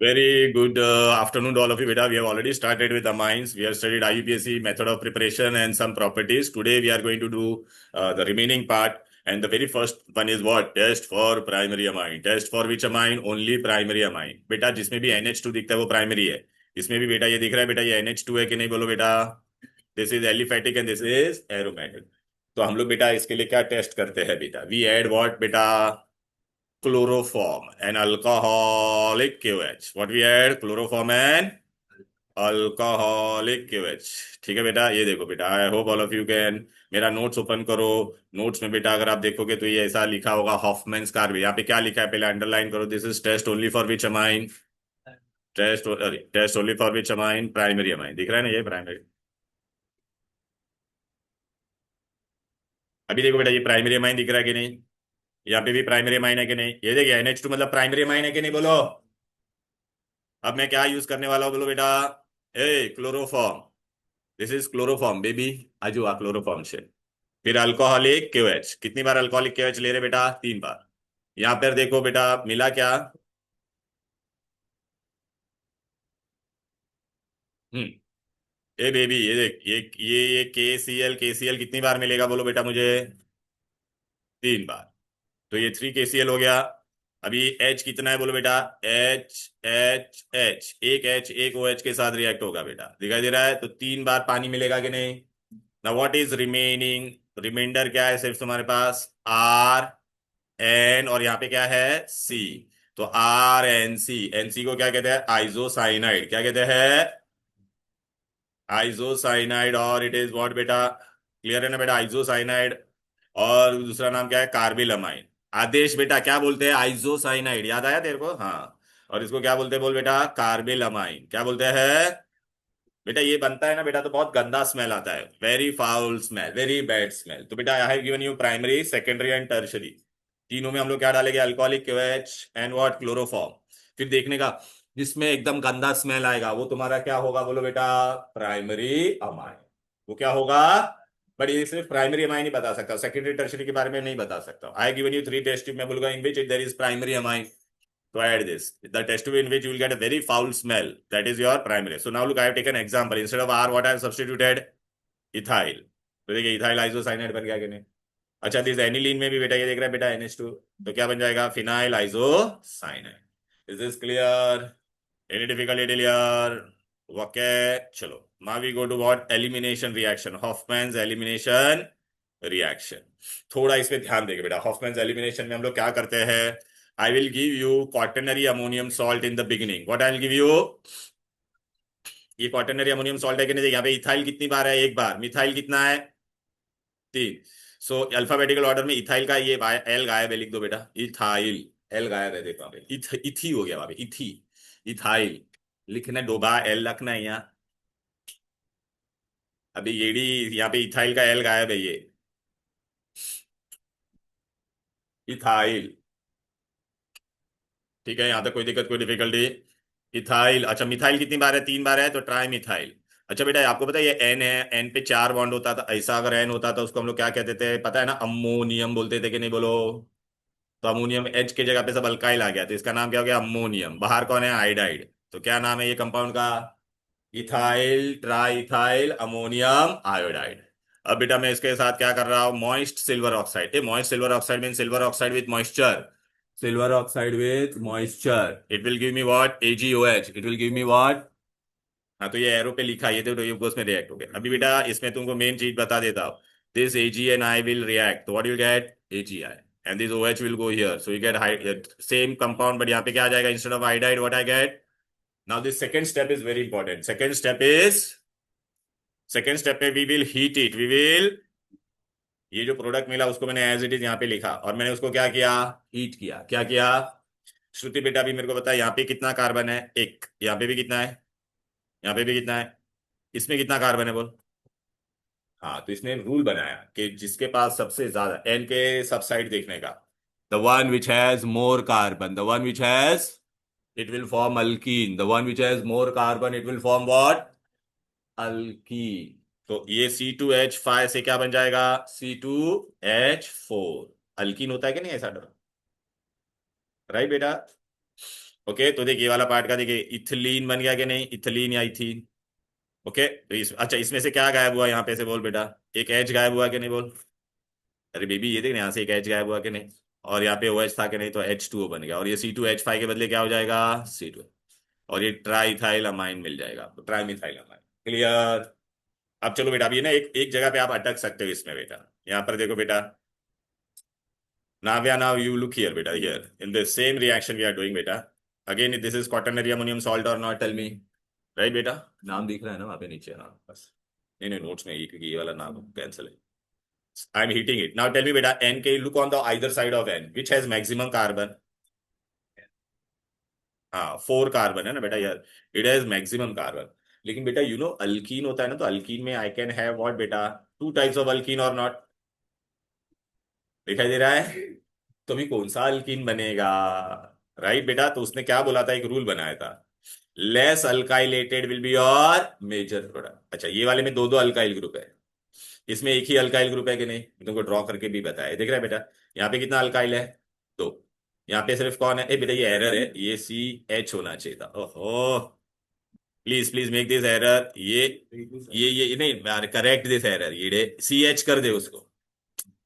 Very good afternoon to all of you, beta. We have already started with the mines. We have studied IUPAC method of preparation and some properties. Today we are going to do the remaining part. And the very first one is what? Test for primary amine. Test for which amine? Only primary amine. बेटा जिसमें भी NH2 दिखता है वो primary है. इसमें भी बेटा ये दिख रहा है बेटा ये NH2 है कि नहीं बोलो बेटा. This is aliphatic and this is aromatic. तो हम लोग बेटा इसके लिए क्या टेस्ट करते हैं बेटा? वी एड व्हाट बेटा? Chloroform, an alcoholic KOH. What we add? Chloroform and alcoholic केवेच. ठीक है बेटा, ये देखो बेटा, I hope all of you can. मेरा नोट्स ओपन करो. नोट्स में बेटा अगर आप देखोगे तो ये ऐसा लिखा होगा हॉफमैन्स कार्बी. यहाँ पे क्या लिखा है पहले अंडरलाइन करो. This is test only for which amine? Test only for which amine? Primary amine. दिख रहा है ना ये प्राइमरी. अभी देखो बेटा ये प्राइमरी अमाइन दिख रहा है कि नहीं? यहाँ पे भी प्राइमरी अमाइन है कि नहीं? ये देखिए NH2 मतलब प्राइमरी अमाइन है कि नहीं बोलो. अब मैं क्या यूज करने वाला हूँ बोलो बेटा? Uh chloroform. This is chloroform baby. आजू आ क्लोरोफॉर्म से. फिर अल्कोहलिक केओएच. कितनी बार अल्कोहलिक केओएच ले रहे बेटा? 3 बार. यहां पर देखो बेटा मिला क्या? हम्म. ए बेबी ये देख ये के सी एल कितनी बार मिलेगा बोलो बेटा मुझे? 3 बार. तो ये 3 KCl हो गया. अभी H कितना है बोलो बेटा? H H H. एक H एक OH के साथ रिएक्ट होगा बेटा. दिखाई दे रहा है? तो 3 बार पानी मिलेगा कि नहीं? ना व्हाट इज रिमेनिंग? रिमाइंडर क्या है सिर्फ तुम्हारे पास? RN और यहाँ पे क्या है? C. तो RNC. NC को क्या कहते हैं? आइसोसाइनाइड. क्या कहते हैं? आइसोसाइनाइड. और इट इज व्हाट बेटा? क्लियर है ना बेटा? आइसोसाइनाइड. और दूसरा नाम क्या है? कार्बिलमाइन. आदेश बेटा क्या बोलते हैं? आइसोसाइनाइड. याद आया तेरे को? हाँ. और इसको क्या बोलते हैं बोल बेटा? कार्बिलमाइन. क्या बोलते हैं बेटा? ये बनता है ना बेटा तो बहुत गंदा स्मेल आता है. Very foul smell, very bad smell. तो बेटा I have given you primary secondary and tertiary. तीनों में हम लोग क्या डालेंगे? अल्कोहलिक केवेच एंड व्हाट? क्लोरोफॉर्म. फिर देखने का जिसमें एकदम गंदा स्मेल आएगा वो तुम्हारा क्या होगा बोलो बेटा? Primary amine. वो क्या होगा? बट ये सिर्फ प्राइमरी अमाइन ही बता सकता हूँ, सेकेंडरी टर्शरी के बारे में नहीं बता सकता. I given you 3 test tube. मैं बोलूंगा in which there is primary amine. To add this, the test tube in which you will get a very foul smell, that is your primary. So now look, I have taken example. Instead of R, what I have substituted? Ethyl. तो देखिए ethyl isocyanide बन गया कि नहीं? अच्छा this aniline में भी बेटा ये देख रहा है बेटा NH2. तो क्या बन जाएगा? Phenyl isocyanide. Is this clear? Any difficulty clear? Okay. चलो now we go to what? Elimination reaction. Hoffman's elimination reaction. थोड़ा इस पे ध्यान देंगे बेटा. Hoffman's elimination में हम लोग क्या करते हैं? I will give you quaternary ammonium salt in the beginning. What I will give you? ये quaternary ammonium salt है कि नहीं? देखिए यहाँ पे इथाइल कितनी बार है? 1 बार. मिथाइल कितना है? 3. सो अल्फाबेटिकल ऑर्डर में इथाइल का ये एल गायब है. लिख दो बेटा इथाइल. एल गायब है देखो वहां पे. इथी हो गया वहां पे. इथी. इथाइल. लिखना डोबा एल रखना है यहाँ. अभी येडी. यहाँ पे इथाइल का एल गायब है ये. इथाइल. ठीक है यहाँ तक कोई दिक्कत कोई डिफिकल्टी? इथाइल. अच्छा मिथाइल कितनी बार है? 3 बार है तो ट्राई मिथाइल. अच्छा बेटा आपको पता है ये एन है. एन पे 4 बॉन्ड होता था. ऐसा अगर एन होता तो उसको हम लोग क्या कहते थे पता है ना? अमोनियम बोलते थे कि नहीं बोलो? तो अमोनियम एच की जगह पे सब अल्काइल आ गया तो इसका नाम क्या हो गया? अमोनियम. बाहर कौन है? आयोडाइड. तो क्या नाम है ये कंपाउंड का? Ethyl try ethyl ammonium iodide. अब बेटा मैं इसके साथ क्या कर रहा हूँ? Moist silver oxide. A moist silver oxide mean silver oxide with moisture. Silver oxide with moisture. It will give me what? AgOH. It will give me what? हाँ तो ये एरो पे लिखा है, ये तो ये उसमें रिएक्ट हो गया. अभी बेटा इसमें तुमको मेन चीज बता देता हूँ. This AgNI will react. तो what you get? AgI. And this OH will go here. So you get same compound but यहाँ पे क्या आ जाएगा? Instead of iodide what I get? Now this second step is very important. Second step में we will heat it. We will. ये जो product मिला उसको मैंने एज इट इज यहाँ पे लिखा और मैंने उसको क्या किया? हीट किया. क्या किया? श्रुति बेटा भी मेरे को बता. यहाँ पे कितना कार्बन है? एक. यहाँ पे भी कितना है? यहाँ पे भी कितना है? इसमें कितना कार्बन है बोल? हाँ तो इसने रूल बनाया कि जिसके पास सबसे ज्यादा एन के सब साइड देखने का. The one which has more carbon. The one which has. It will form alkyne. The one which has more carbon it will form what? Alkyne. तो ये C2H5 से क्या बन जाएगा? C2H4. अल्कीन होता है कि नहीं ऐसा? राइट बेटा? ओके, तो देख ये वाला पार्ट का देखिए, इथिलीन बन गया कि नहीं, इथिलीन या इथीन। ओके, तो अच्छा इसमें से क्या गायब हुआ यहाँ पे से बोल बेटा, एक एच गायब हुआ कि नहीं बोल। अरे बेबी ये देख ना, यहाँ से एक एच गायब हुआ कि नहीं, और यहाँ पे ओ एच था कि नहीं, तो H2O बन गया, और ये C2H5 के बदले क्या हो जाएगा, C2, और ये ट्राइथाइल अमाइन मिल जाएगा आपको, ट्राइमिथाइल अमाइन। क्लियर। अब चलो बेटा, अब ये ना एक एक जगह पे आप अटक सकते हो इसमें बेटा, यहाँ पर देखो बेटा, Navya, now you look here, beta. Here, in the same reaction we are doing, beta. Again, this is quaternary ammonium salt or not? Tell me, right, beta? नाम दिख रहा है ना वहाँ पे नीचे, हाँ बस। नहीं नहीं, नोट्स में ये, क्योंकि ये वाला नाम कैंसिल है। I am heating it now. Tell me बेटा, N के look on the either side of N, which has maximum carbon. हाँ 4 कार्बन है ना बेटा यार, इट हैज मैक्सिमम कार्बन। लेकिन बेटा यू नो अल्कीन होता है ना, तो अल्कीन में आई कैन हैव व्हाट बेटा, 2 टाइप्स ऑफ अल्कीन और नॉट। दिखाई दे रहा है, तो अभी कौन सा अल्कीन बनेगा, राइट बेटा। तो उसने क्या बोला था, एक रूल बनाया था, less alkylated will be your major product. अच्छा ये वाले में दो दो अल्काइल ग्रुप है, इसमें एक ही अल्काइल ग्रुप है कि नहीं, तुमको ड्रॉ करके भी बताया, देख रहा है बेटा, यहाँ पे कितना अल्काइल है, दो। यहाँ पे सिर्फ कौन है, ए बेटा ये एरर है, ये CH होना चाहिए था, ओहो। Please please make this error, ये नहीं, करेक्ट दिस एरर, ये CH कर दे उसको,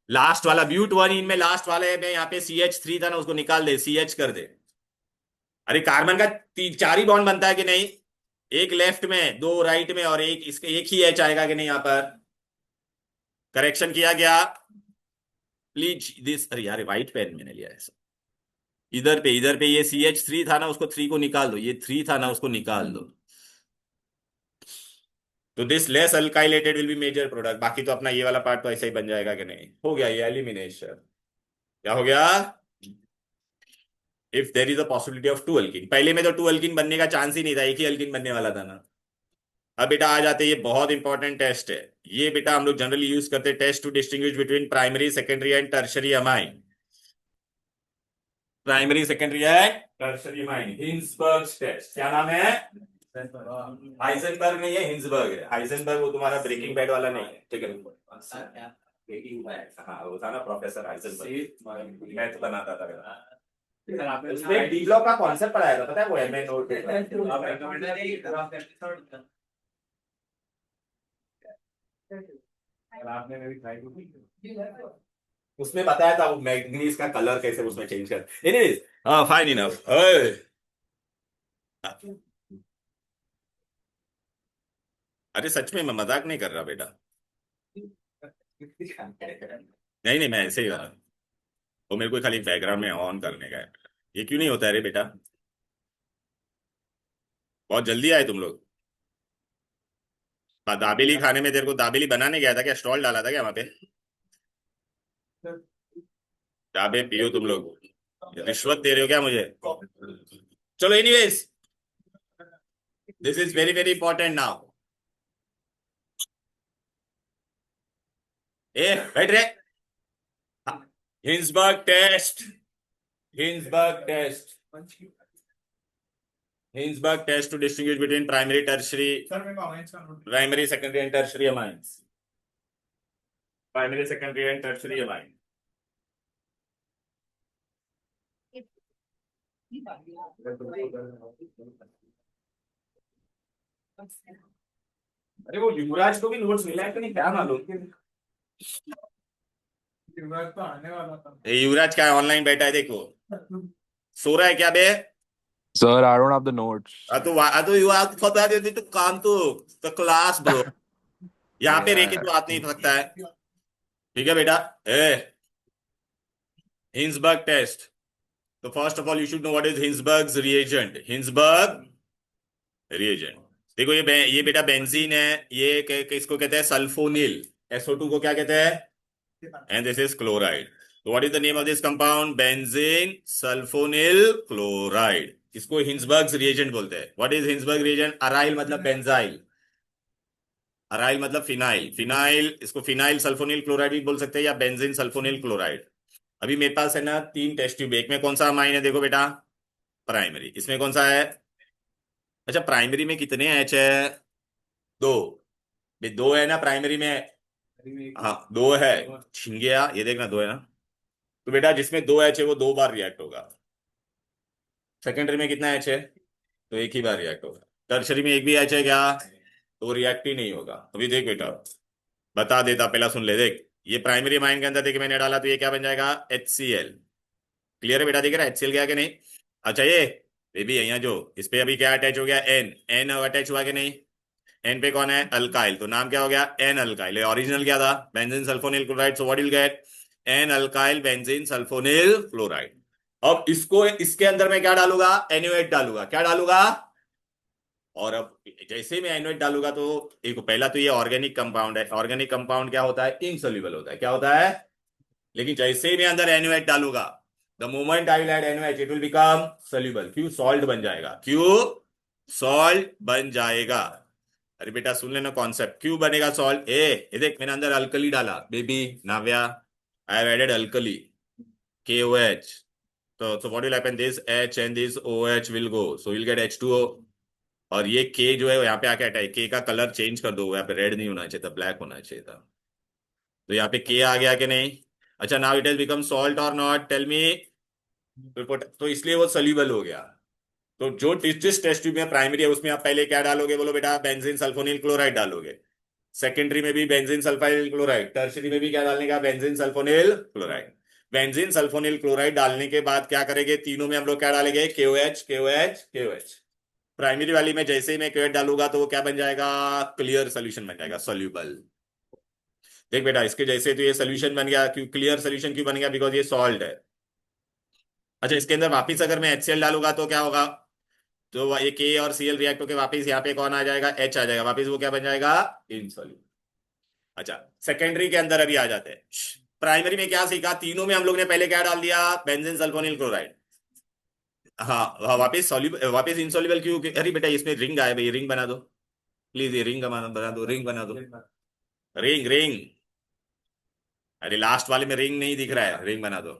लास्ट वाला ब्यूट वन इन में लास्ट वाले में यहाँ पे CH3 था ना, उसको निकाल दे, CH कर दे। अरे कार्बन का 4 ही बॉन्ड बनता है कि नहीं, एक लेफ्ट में, दो राइट में, और एक इसके एक ही H आएगा कि नहीं यहाँ पर। करेक्शन किया गया, प्लीज दिस, अरे यार व्हाइट पेन मैंने लिया है। इधर पे ये CH3 था ना, उसको 3 को निकाल दो, ये 3 था ना, उसको निकाल दो। तो this less alkylated will be major product, बाकी तो अपना ये वाला पार्ट तो ऐसा ही बन जाएगा कि नहीं, हो गया ये एलिमिनेशन। क्या हो गया, if there is a possibility of 2 alkene, पहले में तो 2 अल्किन बनने का चांस ही नहीं था, एक ही अल्किन बनने वाला था ना। अब बेटा आ जाते, ये बहुत इंपॉर्टेंट टेस्ट है, ये बेटा हम लोग जनरली यूज करते हैं, test to distinguish between primary secondary and tertiary amine. Primary secondary and tertiary amine, Hinsberg test, क्या नाम है, हाइजेनबर्ग नहीं है, हिंसबर्ग है। हाइजेनबर्ग वो तुम्हारा ब्रेकिंग बैड वाला नहीं है, ठीक है। हाँ वो था ना प्रोफेसर हाइजेनबर्ग, मैं तो बनाता था, उसमें डी ब्लॉक का कॉन्सेप्ट पढ़ाया था, पता है वो एमए नोट पे। उसमें बताया था वो मैग्नीज का कलर कैसे उसमें चेंज कर, एनीवेज हाँ फाइन इनफ। अरे सच में मैं मजाक नहीं कर रहा बेटा, नहीं नहीं मैं ऐसे ही कर रहा हूँ, वो मेरे को खाली बैकग्राउंड में ऑन करने का है। ये क्यों नहीं होता है रे बेटा, बहुत जल्दी आए तुम लोग। दाबेली खाने में तेरे को दाबेली बनाने गया था क्या, स्टॉल डाला था क्या वहां पे, दाबे पियो तुम लोग, रिश्वत दे रहे हो क्या मुझे। चलो anyways, this is very very important now. Uh बैठ रे, Hinsberg test, Hinsberg test, Hinsberg test to distinguish between primary tertiary, primary secondary and tertiary amines, primary secondary and tertiary amine. अरे वो युवराज को भी नोट्स मिला है कि नहीं, क्या मालूम। युवराज तो आने वाला था, युवराज क्या ऑनलाइन बैठा है देखो, सो रहा है क्या बे। Sir, I don't have the notes. तो युवा पता देती तो काम तो क्लास ब्रो, यहाँ पे रह के Yeah. तो बात नहीं सकता है, ठीक है बेटा। ए हिंसबर्ग टेस्ट, तो first of all you should know what is Hinsberg's reagent, Hinsberg reagent. देखो ये बेटा बेंजीन है, ये किसको कहते हैं, सल्फोनिल, SO2 को क्या कहते हैं, एंड दिस इज क्लोराइड। तो what is the name of this compound, benzene sulfonyl chloride, इसको हिंसबर्ग्स रिएजेंट बोलते हैं। What is Hinsberg reagent, aryl मतलब बेंजाइल, अराइल मतलब फिनाइल, फिनाइल इसको फिनाइल सल्फोनिल क्लोराइड भी बोल सकते हैं, या बेंजीन सल्फोनिल क्लोराइड। अभी मेरे पास है ना 3 टेस्ट ट्यूब, एक में कौन सा अमाइन है देखो बेटा, प्राइमरी, इसमें कौन सा है, अच्छा प्राइमरी में कितने एच है, दो, भाई दो है ना प्राइमरी में, हाँ दो है, छिन गया, ये देखना दो है ना, तो बेटा जिसमें दो एच है वो 2 बार रिएक्ट होगा, सेकेंडरी में कितना एच है? तो एक ही बार रिएक्ट होगा। टर्शरी में एक भी एच है क्या? तो रिएक्ट ही नहीं होगा। अभी देख बेटा, बता देता, पहला सुन ले, देख। ये प्राइमरी माइन के अंदर देख मैंने डाला, तो ये क्या बन जाएगा? HCl। क्लियर है बेटा? दिख रहा है HCl गया कि नहीं? अच्छा ये भी है यहाँ जो, इस पे अभी क्या अटैच हो गया? एन। एन अटैच हुआ कि नहीं? एन पे कौन है? अल्काइल, तो नाम क्या हो गया? N alkyl. ओरिजिनल क्या था? Benzene sulfonyl chloride. So what will get? N alkyl benzene sulfonyl chloride. अब इसको, इसके अंदर मैं क्या डालूंगा? NaOH डालूंगा। क्या डालूंगा? और अब जैसे मैं NaOH डालूंगा तो एक, पहला तो ये ऑर्गेनिक कंपाउंड है। ऑर्गेनिक कंपाउंड क्या होता है? इनसोल्यूबल होता है। क्या होता है? लेकिन जैसे ही मैं अंदर NaOH डालूंगा, the moment I will add NaOH it will become soluble. क्यों? सॉल्ट बन जाएगा। क्यों? सॉल्ट बन जाएगा। अरे बेटा सुन लेना कॉन्सेप्ट, क्यों बनेगा सॉल्ट? ये देख, मैंने अंदर अल्कली डाला baby Navya, I have added alkali KOH। so what will happen? This H and this OH will go, so you'll get H2O। और ये K जो है यहाँ पे आके हटाए, K का कलर चेंज कर दो, यहाँ पे रेड नहीं होना चाहिए था, ब्लैक होना चाहिए था। तो यहाँ पे K आ गया कि नहीं? अच्छा, now it has become salt और नॉट? Tell me. तो इसलिए वो सोल्यूबल हो गया। तो जो जिस टेस्ट ट्यूब में प्राइमरी है उसमें आप पहले क्या डालोगे बोलो बेटा? बेंजीन सल्फोनिल क्लोराइड डालोगे। सेकेंडरी में भी बेंजीन सल्फाइल क्लोराइड। टर्शरी में भी क्या डालने का? Benzene sulfonyl chloride. Benzene sulfonyl chloride डालने के बाद क्या करेंगे? तीनों में हम लोग क्या डालेंगे? KOH KOH KOH। प्राइमरी वाली में जैसे ही मैं KOH डालूंगा तो वो क्या बन जाएगा? क्लियर सोल्यूशन बन जाएगा, सोल्यूबल। देख बेटा, इसके जैसे तो ये सोल्यूशन बन गया। क्यों क्लियर सोल्यूशन क्यों बन गया? बिकॉज ये सॉल्ट है। अच्छा, इसके अंदर वापिस अगर मैं HCl डालूंगा तो क्या होगा? तो ये K और Cl रिएक्ट होकर वापिस यहाँ पे कौन आ जाएगा? H आ जाएगा वापिस। वो क्या बन जाएगा? इनसोल्यूबल। अच्छा, सेकेंडरी के अंदर अभी आ जाते हैं। प्राइमरी में क्या सीखा? तीनों में हम लोग ने पहले क्या डाल दिया? Benzene sulfonyl chloride. हाँ हाँ, वापिस सॉल्यूबल, वापिस इनसॉल्युबल क्यों? अरे बेटा इसमें रिंग आए भाई, रिंग बना दो प्लीज। ये रिंग बना दो, रिंग बना दो। Ring ring. अरे लास्ट वाले में रिंग नहीं दिख रहा है, रिंग बना दो।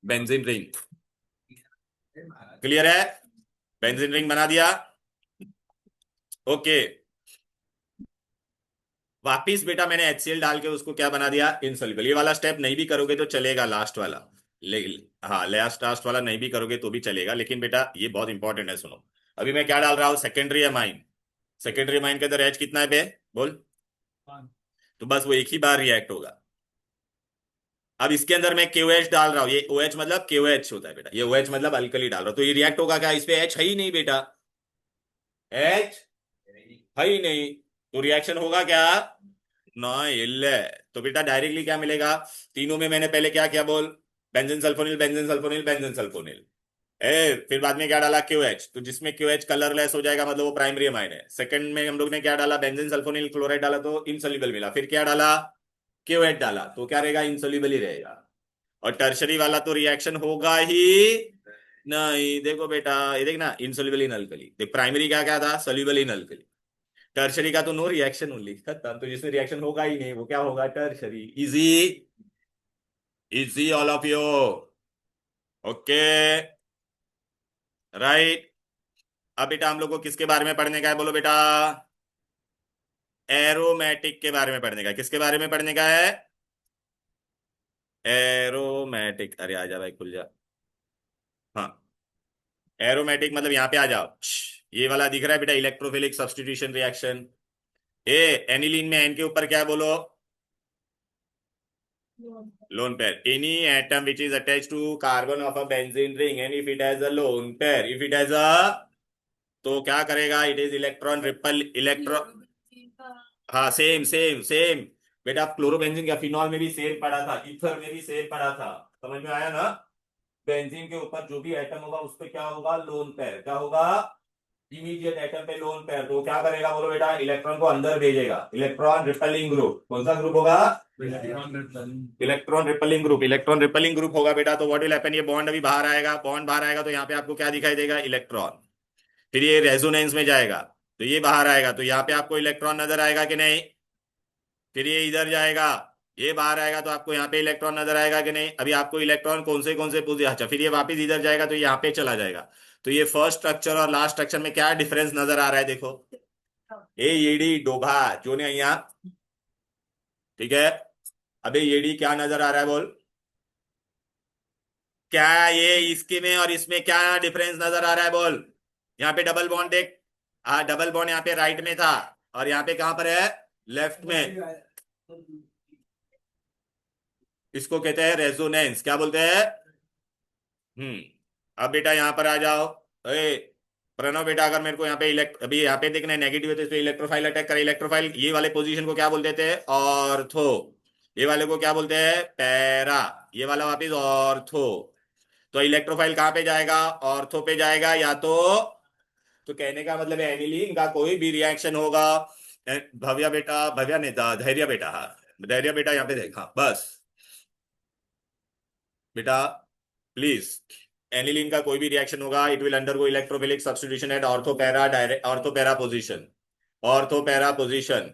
Benzene ring. क्लियर है? बेंजीन रिंग बना दिया। ओके। वापिस बेटा मैंने HCl डाल के उसको क्या बना दिया? इनसॉल्युबल। ये वाला स्टेप नहीं भी करोगे तो चलेगा, लास्ट वाला। ले हाँ, लास्ट लास्ट वाला नहीं भी करोगे तो भी चलेगा, लेकिन बेटा ये बहुत इंपॉर्टेंट है, सुनो। अभी मैं क्या डाल रहा हूँ? Secondary amine. सेकेंडरी अमाइन के अंदर H कितना है बे? बोल। तो बस वो एक ही बार रिएक्ट होगा। अब इसके अंदर मैं KOH डाल रहा हूँ, ये OH मतलब KOH होता है बेटा, ये OH मतलब अल्कली डाल रहा हूँ, तो ये रिएक्ट होगा क्या? इस पे H है ही नहीं बेटा, H है ही नहीं। तो रिएक्शन होगा क्या? ना इल्ले। तो बेटा डायरेक्टली क्या मिलेगा? तीनों में मैंने पहले क्या किया बोल? Benzene sulphonyl benzene sulphonyl benzene sulphonyl. फिर बाद में क्या डाला? KOH। तो जिसमें KOH कलरलेस हो जाएगा मतलब वो प्राइमरी अमाइन है। सेकंड में हम लोग ने क्या डाला? बेंजीन सल्फोनिल क्लोराइड डाला तो इनसोल्युबल मिला। फिर क्या डाला? KOH डाला तो क्या रहेगा? इनसोल्युबल ही रहेगा। और टर्शरी वाला तो रिएक्शन होगा ही नहीं। देखो बेटा, ये देख ना, इनसोल्युबल इन अल्कली। देख प्राइमरी का क्या था? सोल्युबल इन अल्कली। टर्शरी का तो नो रिएक्शन ओनली, खत्म। तो जिसमें रिएक्शन होगा ही नहीं वो क्या होगा? Tertiary. Easy. Easy all of you. Okay, right. अब बेटा हम लोग को किसके बारे में पढ़ने का है बोलो बेटा? एरोमेटिक के बारे में पढ़ने का है। किसके बारे में पढ़ने का है? एरोमेटिक। अरे आजा भाई, खुल जा। हाँ, एरोमेटिक मतलब यहाँ पे आ जाओ। ये वाला दिख रहा है बेटा, electrophilic substitution reaction. A aniline में एन के ऊपर क्या है बोलो? Lone pair. Any atom which is attach to carbon of a benzene ring and if it has a lone pair, if it has a, तो क्या करेगा? It is electron repel electron. हाँ, सेम सेम सेम। बेटा chlorobenzene का phenol में भी same पढ़ा था, ईथर में भी सेम पढ़ा था। समझ में आया ना? बेंजीन के ऊपर जो भी एटम होगा उस पे क्या होगा? Lone pair. क्या होगा? इमीडिएट एटम पे लोन पेयर। तो क्या करेगा बोलो बेटा? इलेक्ट्रॉन को अंदर भेजेगा। Electron repelling group. कौन सा ग्रुप होगा? Electron repelling group. Electron repelling group होगा बेटा, तो व्हाट विल हैपन? ये बॉन्ड अभी बाहर आएगा। बॉन्ड बाहर आएगा तो यहाँ पे आपको क्या दिखाई देगा? इलेक्ट्रॉन। फिर ये रेजोनेंस में जाएगा तो ये बाहर आएगा, तो यहाँ पे आपको इलेक्ट्रॉन नजर आएगा कि नहीं? फिर ये इधर जाएगा, ये बाहर आएगा तो आपको यहाँ पे इलेक्ट्रॉन नजर आएगा कि नहीं? अभी आपको इलेक्ट्रॉन कौन से पोजीशन, अच्छा फिर ये वापस इधर जाएगा तो यहाँ पे चला जाएगा। तो ये फर्स्ट स्ट्रक्चर और लास्ट स्ट्रक्चर में क्या डिफरेंस नजर आ रहा है? देखो, ए येडी डोभा जो ने यहाँ, ठीक है। अबे येडी क्या नजर आ रहा है बोल? क्या ये इसके में और इसमें क्या डिफरेंस नजर आ रहा है बोल। यहाँ पे डबल बॉन्ड देख। हाँ, डबल बॉन्ड यहाँ पे राइट में था, और यहाँ पे कहां पर है, लेफ्ट में। इसको कहते हैं रेजोनेंस, क्या बोलते हैं। हम्म। अब बेटा यहाँ पर आ जाओ। ए प्रणव बेटा, अगर मेरे को यहाँ पे इलेक्ट अभी यहाँ पे देखना है नेगेटिव है तो इस पे इलेक्ट्रोफाइल अटैक करे। इलेक्ट्रोफाइल ये वाले पोजीशन को क्या बोलते थे, ऑर्थो। ये वाले को क्या बोलते हैं, पैरा। ये वाला वापिस ऑर्थो। तो इलेक्ट्रोफाइल कहाँ पे जाएगा, ऑर्थो पे जाएगा या तो कहने का मतलब है एनिलीन का कोई भी रिएक्शन होगा। भव्या बेटा, भव्या नेता, धैर्य बेटा, हाँ धैर्य बेटा यहाँ पे देखा बस। बेटा प्लीज, एनिलीन का कोई भी रिएक्शन होगा, it will undergo electrophilic substitution at ortho para direct ortho para position. Ortho para position.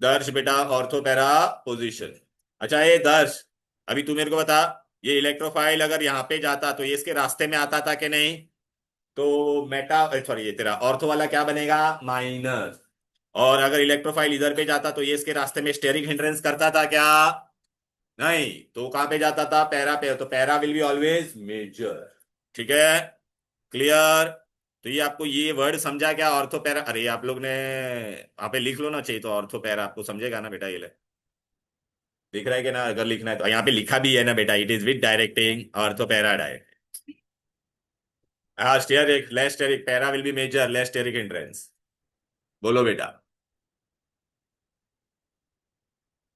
Darsh बेटा, ऑर्थोपैरा पोजीशन। अच्छा ये दर्श, अभी तू मेरे को बता, ये इलेक्ट्रोफाइल अगर यहाँ पे जाता तो ये इसके रास्ते में आता था कि नहीं। तो मेटा सॉरी, ये तेरा ऑर्थो वाला क्या बनेगा, माइनस। और अगर इलेक्ट्रोफाइल इधर पे जाता तो ये इसके रास्ते में स्टेरिक हिंड्रेंस करता था क्या, नहीं। तो कहां पे जाता था, पैरा पे। तो para will be always major. ठीक है, क्लियर। तो ये आपको ये वर्ड समझा क्या, ऑर्थो पैरा। अरे आप लोग ने वहां पे लिख लो ना, चाहिए तो ऑर्थो पैरा आपको समझेगा ना बेटा, ये ले लिख रहा है कि ना, अगर लिखना है तो यहाँ पे लिखा भी है ना बेटा, it is with directing ortho para direct. हाँ steric less steric, para will be major less steric hindrance. बोलो बेटा।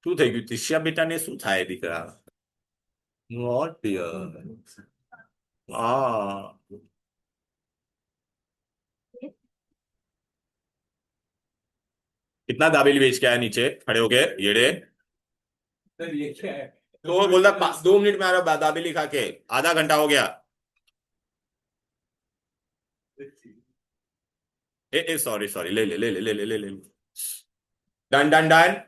શું થઈ ગયું, તિશ્યા બેટાને શું થાય દીકરા, વોટ ડિયર, હા कितना दाबेली बेच के आया नीचे खड़े होके येड़े। तो वो बोलता 2 मिनट में आ रहा दाबेली खा के, आधा घंटा हो गया। ए सॉरी सॉरी, ले ले ले ले ले ले ले ले। Done done done.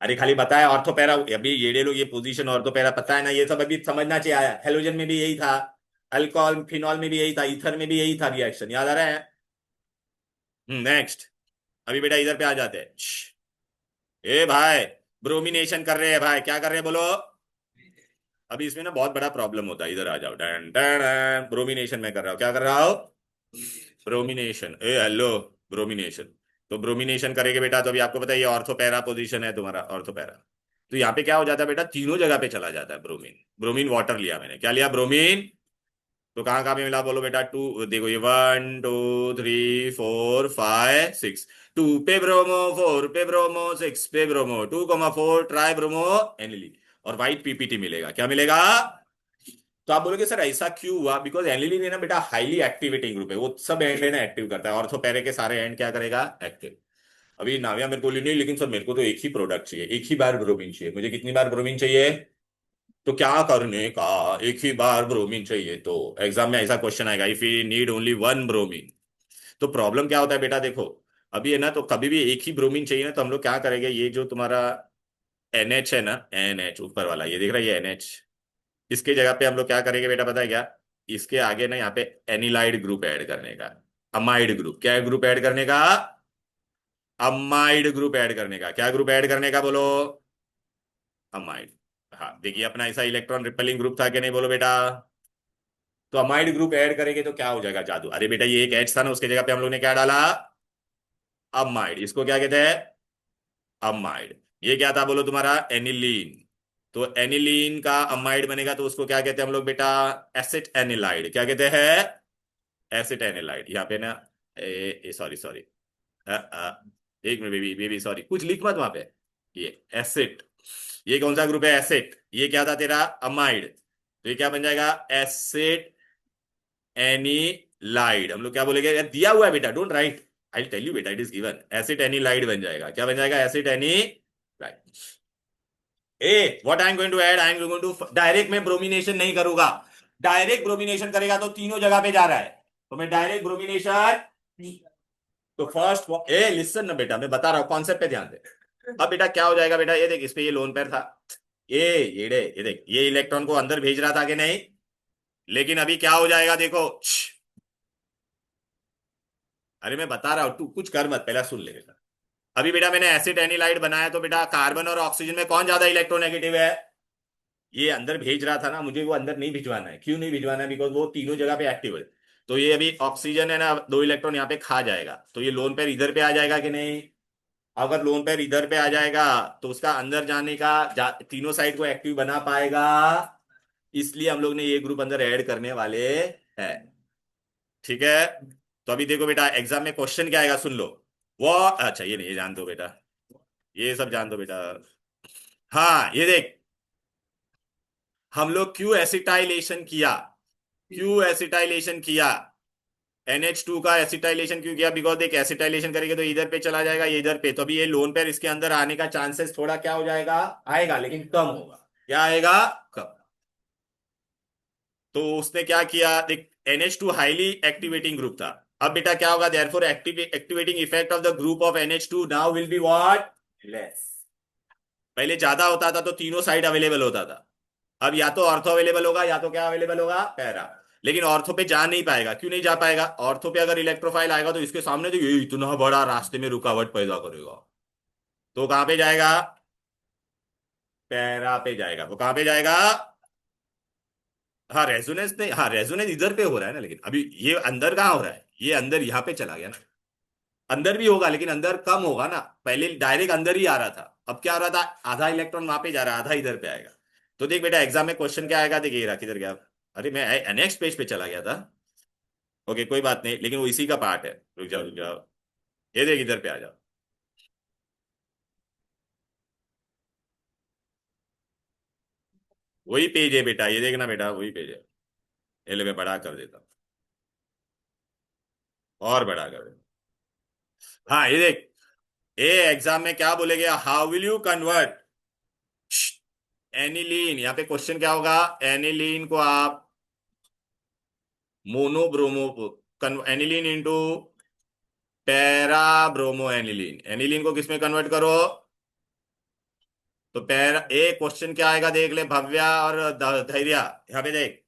अरे खाली बताया ऑर्थोपेरा, अभी येड़े लोग ये पोजीशन ऑर्थोपेरा पता है ना, ये सब अभी समझना चाहिए। आया हेलोजन में भी यही था, अल्कोहल फिनॉल में भी यही था, ईथर में भी यही था, रिएक्शन याद आ रहा है। नेक्स्ट। अभी बेटा इधर पे आ जाते हैं। ए भाई, ब्रोमिनेशन कर रहे हैं भाई, क्या कर रहे हैं बोलो। अभी इसमें ना बहुत बड़ा प्रॉब्लम होता है, इधर आ जाओ। डन डन, ब्रोमिनेशन में कर रहा हूँ, क्या कर रहा हूँ, ब्रोमिनेशन। ए हेलो, ब्रोमिनेशन। तो ब्रोमिनेशन करेंगे बेटा, तो अभी आपको पता है ये ऑर्थोपैरा पोजीशन है तुम्हारा, ऑर्थोपैरा। तो यहाँ पे क्या हो जाता है बेटा, तीनों जगह पे चला जाता है ब्रोमीन। ब्रोमीन वाटर लिया मैंने, क्या लिया, ब्रोमीन। तो कहाँ कहाँ पे मिला बोलो बेटा, टू देखो ये 1 2 3 4 5 6। 2 पे ब्रोमो, 4 पे ब्रोमो, 6 पे ब्रोमो, 2,4 ट्राई ब्रोमो एनिलीन। और व्हाइट पीपीटी मिलेगा, क्या मिलेगा। तो आप बोलोगे सर ऐसा क्यों हुआ, बिकॉज एनिलीन है ना बेटा हाईली एक्टिवेटिंग ग्रुप है, वो सब एंड है ना एक्टिव करता है, ऑर्थोपैरे के सारे एंड क्या करेगा, एक्टिव। अभी नाविया मेरे को बोली नहीं, लेकिन सर मेरे को तो एक ही प्रोडक्ट चाहिए, एक ही बार ब्रोमीन चाहिए मुझे, कितनी बार ब्रोमीन चाहिए। तो क्या करने का, एक ही बार ब्रोमीन चाहिए, तो एग्जाम में ऐसा क्वेश्चन आएगा, if you need only one bromine. तो प्रॉब्लम क्या होता है बेटा देखो, अभी है ना, तो कभी भी एक ही ब्रोमीन चाहिए ना, तो हम लोग क्या करेंगे, ये जो तुम्हारा NH है ना, NH ऊपर वाला ये दिख रहा है, ये NH, इसके जगह पे हम लोग क्या करेंगे बेटा पता है क्या, इसके आगे ना यहाँ पे एनिलाइड ग्रुप ऐड करने का, अमाइड ग्रुप, क्या ग्रुप ऐड करने का, अमाइड ग्रुप ऐड करने का, क्या ग्रुप ऐड करने का बोलो, अमाइड। हाँ देखिए अपना ऐसा इलेक्ट्रॉन रिपेलिंग ग्रुप था कि नहीं बोलो बेटा। तो अमाइड ग्रुप ऐड करेंगे तो क्या हो जाएगा जादू, अरे बेटा ये एक H था ना, उसके जगह पे हम लोग ने क्या डाला, अमाइड। इसको क्या कहते हैं, अमाइड। ये क्या था बोलो तुम्हारा, एनिलीन। तो एनिलीन का अमाइड बनेगा तो उसको क्या कहते हैं हम लोग बेटा, एसिट एनिलाइड, क्या कहते हैं, एसिड एनिलाइड। यहाँ पे ना सॉरी सॉरी, एक मिनट बेबी बेबी, सॉरी कुछ लिख मत वहां पे। ये एसिड, ये कौन सा ग्रुप है, एसिड। ये क्या था तेरा, अमाइड। तो ये क्या बन जाएगा, एसिड एनिलाइड। हम लोग क्या बोलेंगे, यार दिया हुआ है बेटा, don't write, I tell you बेटा, it is given, acid anilide बन जाएगा, क्या बन जाएगा, acid anilide. Uh what I am going to add, I am going to direct, में ब्रोमिनेशन नहीं करूंगा। डायरेक्ट ब्रोमिनेशन करेगा तो तीनों जगह पे जा रहा है, तो मैं डायरेक्ट ब्रोमिनेशन। तो फर्स्ट ए लिसन ना बेटा, मैं बता रहा हूं, कॉन्सेप्ट पे ध्यान दे। अब बेटा क्या हो जाएगा बेटा, ये देख इस पे ये लोन पेयर था, ये देख ये इलेक्ट्रॉन को अंदर भेज रहा था कि नहीं, लेकिन अभी क्या हो जाएगा देखो। अरे मैं बता रहा हूं, तू कुछ कर मत, पहला सुन ले बेटा। अभी बेटा मैंने एसिड एनिलाइड बनाया, तो बेटा कार्बन और ऑक्सीजन में कौन ज्यादा इलेक्ट्रोनेगेटिव है, ये अंदर भेज रहा था ना, मुझे वो अंदर नहीं भिजवाना है। क्यों नहीं भिजवाना है? बिकॉज वो तीनों जगह पे एक्टिव है। तो ये अभी ऑक्सीजन है ना, 2 इलेक्ट्रॉन यहाँ पे खा जाएगा, तो ये लोन पेयर इधर पे आ जाएगा कि नहीं? अगर लोन पेयर इधर पे आ जाएगा तो उसका अंदर जाने का तीनों साइड को एक्टिव बना पाएगा। इसलिए हम लोग ने ये ग्रुप अंदर ऐड करने वाले हैं। ठीक है। तो अभी देखो बेटा, एग्जाम में क्वेश्चन क्या आएगा, सुन लो। वो अच्छा, ये नहीं, ये जान दो बेटा, ये सब जान दो बेटा। हाँ, ये देख, हम लोग क्यों एसिटाइलेशन किया? क्यों एसिटाइलेशन किया? NH2 का एसिटाइलेशन क्यों किया? बिकॉज देख, एसिटाइलेशन करेंगे तो इधर पे चला जाएगा, ये इधर पे, तो अभी ये लोन पेयर इसके अंदर आने का चांसेस थोड़ा क्या हो जाएगा, आएगा, लेकिन कम होगा। क्या आएगा? कम। तो उसने क्या किया देख, NH2 हाईली एक्टिवेटिंग ग्रुप था। अब बेटा क्या होगा, therefore activating effect of the group of NH2 now will be what? Less. पहले ज्यादा होता था तो तीनों साइड अवेलेबल होता था। अब या तो ऑर्थो अवेलेबल होगा, या तो क्या अवेलेबल होगा, पैरा। लेकिन ऑर्थो पे जा नहीं पाएगा। क्यों नहीं जा पाएगा? ऑर्थो पे अगर इलेक्ट्रोफाइल आएगा तो इसके सामने तो ये इतना बड़ा रास्ते में रुकावट पैदा करेगा। तो कहां पे जाएगा? पैरा पे जाएगा। वो कहां पे जाएगा? हाँ, रेजोनेंस नहीं, हाँ रेजोनेंस इधर पे हो रहा है ना, लेकिन अभी ये अंदर कहाँ हो रहा है? ये अंदर यहाँ पे चला गया ना। अंदर भी होगा लेकिन अंदर कम होगा ना। पहले डायरेक्ट अंदर ही आ रहा था, अब क्या हो रहा था, आधा इलेक्ट्रॉन वहां पे जा रहा है, आधा इधर पे आएगा। तो देख बेटा, एग्जाम में क्वेश्चन क्या आएगा, देखिए रहा किधर गया। अरे मैं नेक्स्ट पेज पे चला गया था। ओके, कोई बात नहीं, लेकिन वो इसी का पार्ट है। रुक जाओ रुक जाओ, ये देख इधर पे आ जाओ। वही पेज है बेटा, ये देखना बेटा, वही पेज है। ये ले, मैं बड़ा कर देता हूँ, और बड़ा कर देता हूँ। हाँ, ये देख, ए एग्जाम में क्या बोलेगे, how will you convert aniline? यहाँ पे क्वेश्चन क्या होगा, एनिलीन को आप monobromo, aniline into para bromo aniline, aniline को किसमें कन्वर्ट करो? तो पैरा, ए क्वेश्चन क्या आएगा देख ले भव्या और धैर्य, यहाँ पे देख,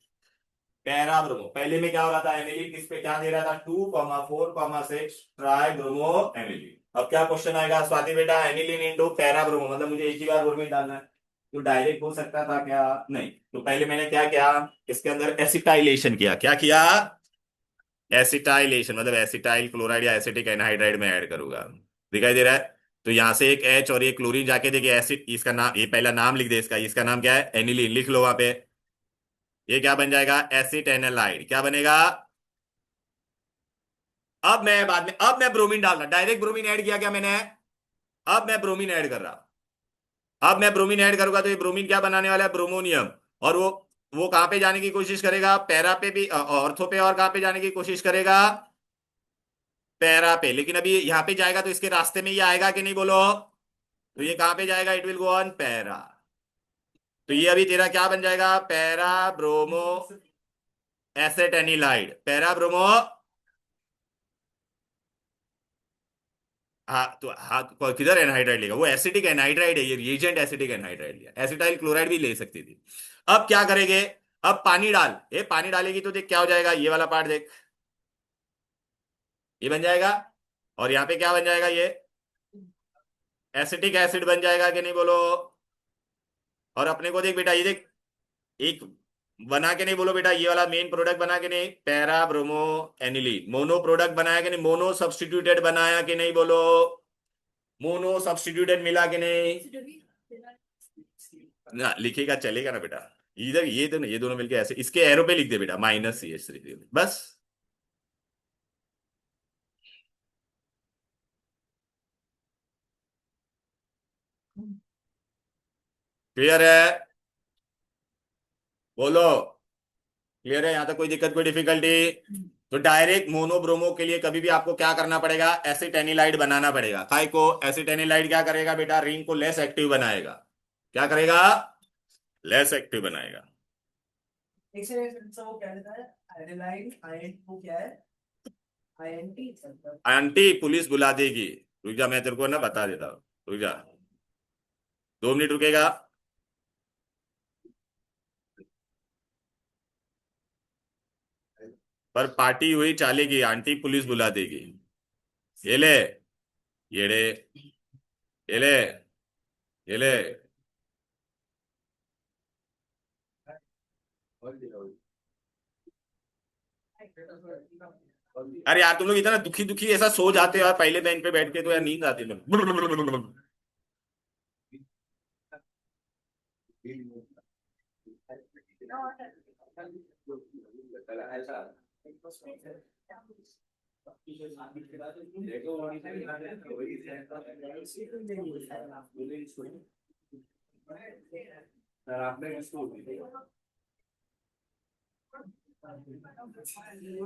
पैरा ब्रोमो, पहले में क्या हो रहा था, एनिलीन किस पे क्या दे रहा था, 2,4,6 ट्राई ब्रोमो एनिलीन। अब क्या क्वेश्चन आएगा स्वाति बेटा, एनिलीन इंटू पैरा ब्रोमो, मतलब मुझे एक ही बार ब्रोमीन डालना है। तो डायरेक्ट हो सकता था क्या? नहीं। तो पहले मैंने क्या किया, इसके अंदर एसिटाइलेशन किया। क्या किया? एसिटाइलेशन, मतलब एसिटाइल क्लोराइड या एसिटिक एनहाइड्राइड में ऐड करूंगा। दिखाई दे रहा है? तो यहां से एक H और एक क्लोरीन जाके देखिए, एसिड, इसका नाम, ये पहला नाम लिख दे इसका, इसका नाम क्या है, एनिलीन, लिख लो वहां पे। ये क्या बन जाएगा, एसिटेनलाइड। क्या बनेगा? अब मैं बाद में, अब मैं ब्रोमीन डालना, डायरेक्ट ब्रोमीन ऐड किया क्या मैंने? अब मैं ब्रोमीन ऐड कर रहा। अब मैं ब्रोमीन ऐड करूंगा तो ये ब्रोमीन क्या बनाने वाला है, ब्रोमोनियम। और वो कहां पे जाने की कोशिश करेगा, पैरा पे भी, ऑर्थो पे, और कहां पे जाने की कोशिश करेगा, पैरा पे। लेकिन अभी यहाँ पे जाएगा तो इसके रास्ते में ये आएगा कि नहीं, बोलो? तो ये कहां पे जाएगा, it will go on para. तो ये अभी तेरा क्या बन जाएगा, पैरा ब्रोमो एसेटेनिलाइड, पैरा ब्रोमो। हाँ तो, हाँ तो किधर एनहाइड्राइड लेगा, वो एसिटिक एनहाइड्राइड है, ये रिएजेंट एसिटिक एनहाइड्राइड लिया, एसिटाइल क्लोराइड भी ले सकती थी। अब क्या करेंगे, अब पानी डाल, ये पानी डालेगी तो देख क्या हो जाएगा, ये वाला पार्ट देख, ये बन जाएगा। और यहाँ पे क्या बन जाएगा, ये एसिटिक एसिड बन जाएगा कि नहीं, बोलो? और अपने को देख बेटा, ये देख, एक बना के नहीं, बोलो बेटा, ये वाला मेन प्रोडक्ट बना के नहीं, para bromo aniline, mono product बनाया कि नहीं, मोनो सब्स्टिट्यूटेड बनाया कि नहीं, बोलो? मोनो सब्स्टिट्यूटेड मिला कि नहीं? ना लिखेगा चलेगा ना बेटा, इधर ये तो नहीं, ये दोनों मिलके ऐसे, इसके एरो पे लिख दे बेटा, -CH3, बस। क्लियर है? बोलो, क्लियर है? यहां तक कोई दिक्कत, कोई डिफिकल्टी? तो डायरेक्ट मोनोब्रोमो के लिए कभी भी आपको क्या करना पड़ेगा, एसिटेनिलाइड बनाना पड़ेगा। काय को? एसिटेनिलाइड क्या करेगा बेटा, रिंग को लेस एक्टिव बनाएगा। क्या करेगा? लेस एक्टिव बनाएगा। एक सेकंड सर, वो क्या लिखा है, एडेनाइन आयन वो क्या है, आईएनटी मतलब। आंटी पुलिस बुला देगी। रुक जा, मैं तेरे को ना बता देता हूँ, रुक जा, 2 मिनट रुकेगा। पर पार्टी हुई चालेगी, आंटी पुलिस बुला देगी। ये ले, ये ले, ये ले, ये ले। अरे यार तुम लोग इतना दुखी दुखी ऐसा सो जाते हो यार पहले बेंच पे बैठ के, तो यार नींद आती है तुम।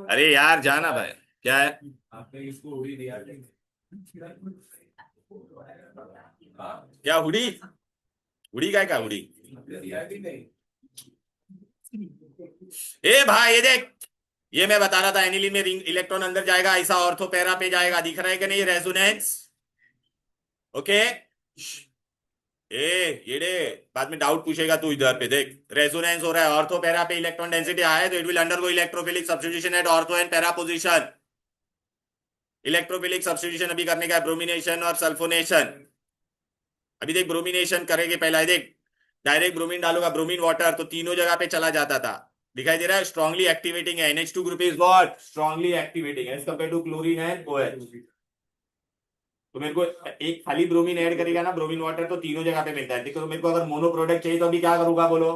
अरे यार जाना भाई, क्या है? क्या हुडी? हुडी काय का हुडी? ए भाई ये देख, ये मैं बता रहा था, एनिलीन में रिंग इलेक्ट्रॉन अंदर जाएगा, ऐसा ऑर्थो पैरा पे जाएगा, दिख रहा है कि नहीं रेजोनेंस? ओके। ये बाद में डाउट पूछेगा तू, इधर पे देख रेजोनेंस हो रहा है, ऑर्थो पैरा पे इलेक्ट्रॉन डेंसिटी हाई, तो it will undergo electrophilic substitution at ortho and para position. Electrophilic substitution अभी करने का, ब्रोमिनेशन और सल्फोनेशन। अभी देख ब्रोमिनेशन करेंगे पहला, देख डायरेक्ट ब्रोमीन डालूंगा, ब्रोमीन वाटर, तो तीनों जगह पे चला जाता था, दिखाई दे रहा है, स्ट्रांगली एक्टिवेटिंग है, NH2 group is what, strongly activating as compare to chlorine and OH। तो मेरे को एक खाली ब्रोमीन ऐड करेगा ना, ब्रोमीन वाटर, तो तीनों जगह पे मिलता है, देखो, तो मेरे को अगर मोनो प्रोडक्ट चाहिए तो अभी क्या करूंगा बोलो?